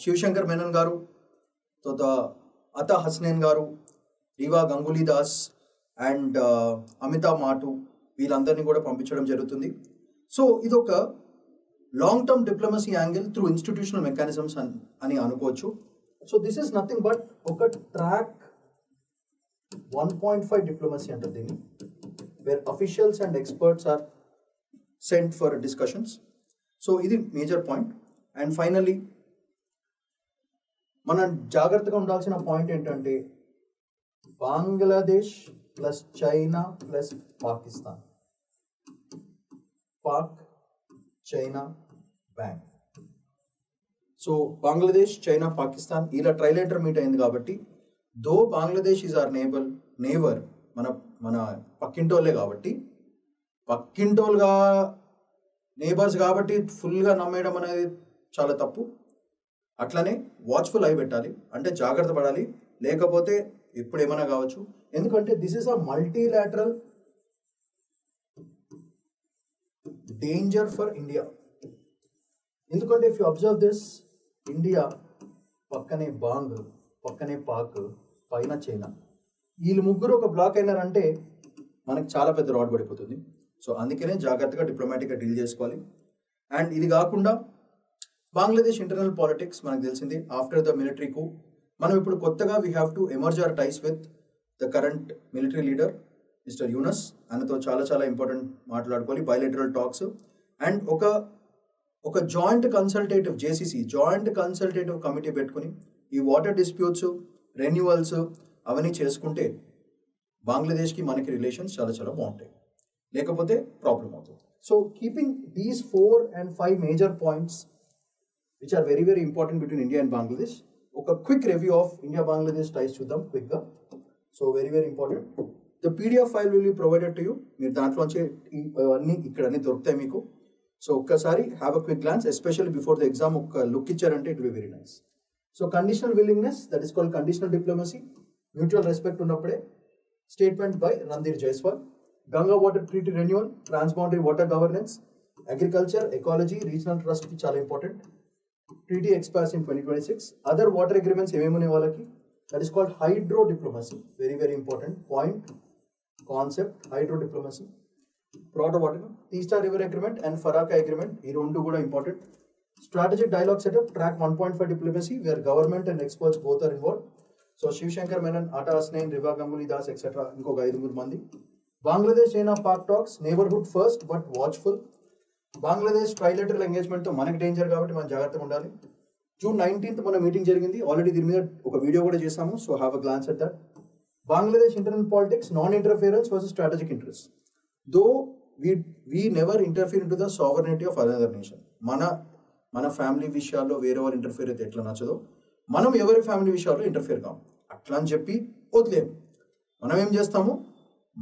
శివశంకర్ మేనన్ గారు, తర్వాత అతా హస్నేన్ గారు, రీవా గంగూలీ దాస్ అండ్ అమితాబ్ మాటు, వీళ్ళందరినీ కూడా పంపించడం జరుగుతుంది. సో ఇదొక long term diplomacy angle through institutional mechanisms అని అనుకోవచ్చు. So this is nothing but ఒక ట్రాక్ 1.5 డిప్లొమసీ అంటారు దీన్ని, where officials and experts are cent for discussions. So ఇది మేజర్ పాయింట్. అండ్ ఫైనల్లీ మనం జాగ్రత్తగా ఉండాల్సిన పాయింట్ ఏంటంటే Bangladesh plus China plus Pakistan, Pak China bank. So Bangladesh China Pakistan ఇలా ట్రైలేటర్ మీట్ అయింది కాబట్టి, దో బంగ్లాదేశ్ ఈజ్ ఆర్ నేబర్ మన పక్కింటోళ్ళే కాబట్టి, పక్కింటోళ్ళుగా నేబర్స్ కాబట్టి ఫుల్గా నమ్మేయడం అనేది చాలా తప్పు. అట్లనే వాచ్ఫుల్ అయి పెట్టాలి, అంటే జాగ్రత్త పడాలి, లేకపోతే ఎప్పుడు ఏమైనా కావచ్చు. ఎందుకంటే this is a multilateral danger for India. ఎందుకంటే if you observe this, India పక్కనే బాంగ్, పక్కనే పాక్, పైన చైనా, వీళ్ళు ముగ్గురు ఒక బ్లాక్ అయినారంటే మనకు చాలా పెద్ద రాడ్ పడిపోతుంది. సో అందుకనే జాగ్రత్తగా డిప్లొమాటిక్గా డీల్ చేసుకోవాలి. అండ్ ఇది కాకుండా బంగ్లాదేశ్ ఇంటర్నల్ పాలిటిక్స్ మనకు తెలిసింది. ఆఫ్టర్ ద మిలిటరీ coup మనం ఇప్పుడు కొత్తగా we have to emerge our ties with the current military leader mister Yunus. ఆయనతో చాలా చాలా ఇంపార్టెంట్ మాట్లాడుకోవాలి, బైలేటరల్ టాక్స్. అండ్ ఒక joint consultative JCC, joint consultative committee పెట్టుకుని ఈ వాటర్ డిస్ప్యూట్స్, రెన్యువల్స్ అవన్నీ చేసుకుంటే బంగ్లాదేశ్కి మనకి రిలేషన్స్ చాలా చాలా బాగుంటాయి, లేకపోతే ప్రాబ్లం అవుతుంది. So keeping these 4 and 5 major points which are very very important between India and Bangladesh. ఒక quick review of India Bangladesh ties చూద్దాం క్విక్గా. So very very important. The PDF file will be provided to you. మీరు దాంట్లోంచి ఇవన్నీ ఇక్కడ అన్నీ దొరుకుతాయి మీకు. సో ఒక్కసారి have a quick glance, especially before the exam ఒక లుక్ ఇచ్చారంటే it will be very nice. So conditional willingness, that is called conditional diplomacy. Mutual respect ఉన్నప్పుడే. Statement by Randhir Jaiswal. Ganga water treaty renewal, transboundary water governance, agriculture, ecology, regional ట్రస్ట్కి చాలా important. Treaty expires in 2026. Other water agreements ఏమేమి ఉన్నాయి వాళ్ళకి, that is called hydro diplomacy. Very very important point, concept, hydro diplomacy. Broader water, Teesta River agreement and Faraka agreement, ఈ రెండు కూడా important. Strategic dialogue setup, track 1.5 diplomacy, where government and experts both are involved. So Shiv Shankar Menon, Ata Hasnain, Riva Ganguly Das, etc. ఇంకొక 5 మంది. Bangladesh China Pak talks, neighborhood first but watchful. Bangladesh trilateral ఎంగేజ్మెంట్తో మనకి danger కాబట్టి మనం జాగ్రత్తగా ఉండాలి. June 19th మన meeting జరిగింది, ఆల్రెడీ దీని మీద ఒక వీడియో కూడా చేసాము. So have a glance at that. Bangladesh internal politics, non interference versus strategic interest. Though we never interfere in to the sovereignty of other nation. మన ఫ్యామిలీ విషయాల్లో వేరే వాళ్ళు ఇంటర్ఫియర్ అయితే ఎట్లా నచ్చదో, మనం ఎవరి ఫ్యామిలీ విషయాల్లో ఇంటర్ఫియర్ కాము. అట్లా అని చెప్పి వదిలేము. మనం ఏం చేస్తాము,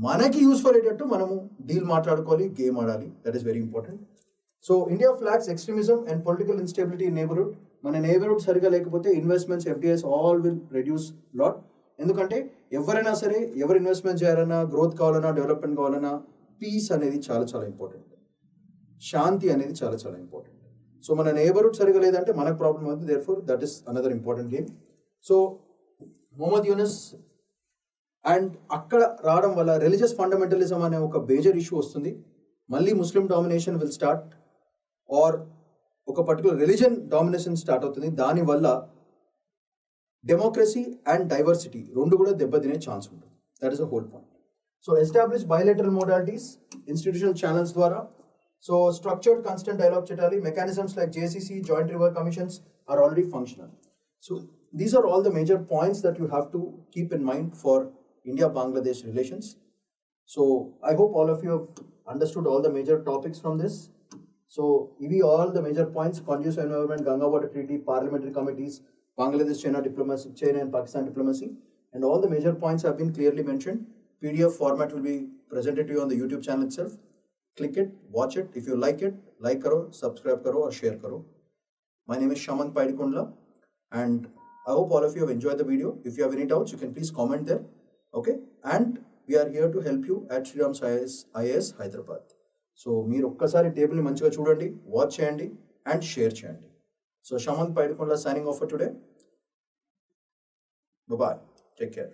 మనకి యూస్ఫుల్ అయ్యేటట్టు మనము డీల్ మాట్లాడుకోవాలి, గేమ్ ఆడాలి. That is very important. So India flags extremism and political instability in neighbourhood. మన నేబర్హుడ్ సరిగా లేకపోతే investments, FDIs all will reduce lot. ఎందుకంటే ఎవరైనా సరే, ఎవరు ఇన్వెస్ట్మెంట్ చేయాలన్నా, గ్రోత్ కావాలన్నా, డెవలప్మెంట్ కావాలన్నా, పీస్ అనేది చాలా చాలా ఇంపార్టెంట్, శాంతి అనేది చాలా చాలా ఇంపార్టెంట్. సో మన నేబర్హుడ్ సరిగా లేదంటే మనకు ప్రాబ్లం అవుతుంది. Therefore that is another important game. So Mohammed Yunus and అక్కడ రావడం వల్ల రిలీజియస్ ఫండమెంటలిజం అనే ఒక మేజర్ ఇష్యూ వస్తుంది. మళ్ళీ ముస్లిం డామినేషన్ విల్ స్టార్ట్, ఆర్ ఒక పర్టికులర్ రిలీజన్ డామినేషన్ స్టార్ట్ అవుతుంది. దానివల్ల డెమోక్రసీ అండ్ డైవర్సిటీ రెండు కూడా దెబ్బతినే ఛాన్స్ ఉంటుంది. That is a whole point. So establish bilateral modalities institutional channels ద్వారా. సో స్ట్రక్చర్డ్ కన్స్టెంట్ డైలాగ్ చేయాలి. Mechanisms like JCC, joint river commissions are already functional. So these are all the major points that you have to keep in mind for India-Bangladesh relations. So I hope all of you have understood all the major topics from this. So ఇవి all the major points: conducive environment, Ganga Water Treaty, parliamentary committees, Bangladesh-China diplomacy, China and Pakistan diplomacy, and all the major points have been clearly mentioned. PDF format will be presented to you on the YouTube channel itself. Click it, watch it. If you like it, like karo, subscribe karo or share karo. My name is Shaman Paidikondla, and I hope all of you have enjoyed the video. If you have any doubts, you can please comment there. Okay, and we are here to help you at Shriram IAS Hyderabad. So మీరు ఒక్కసారి టేబుల్ని మంచిగా చూడండి, watch చేయండి and share చేయండి. So Shaman Paidikonda signing off for today. Bye bye. Take care.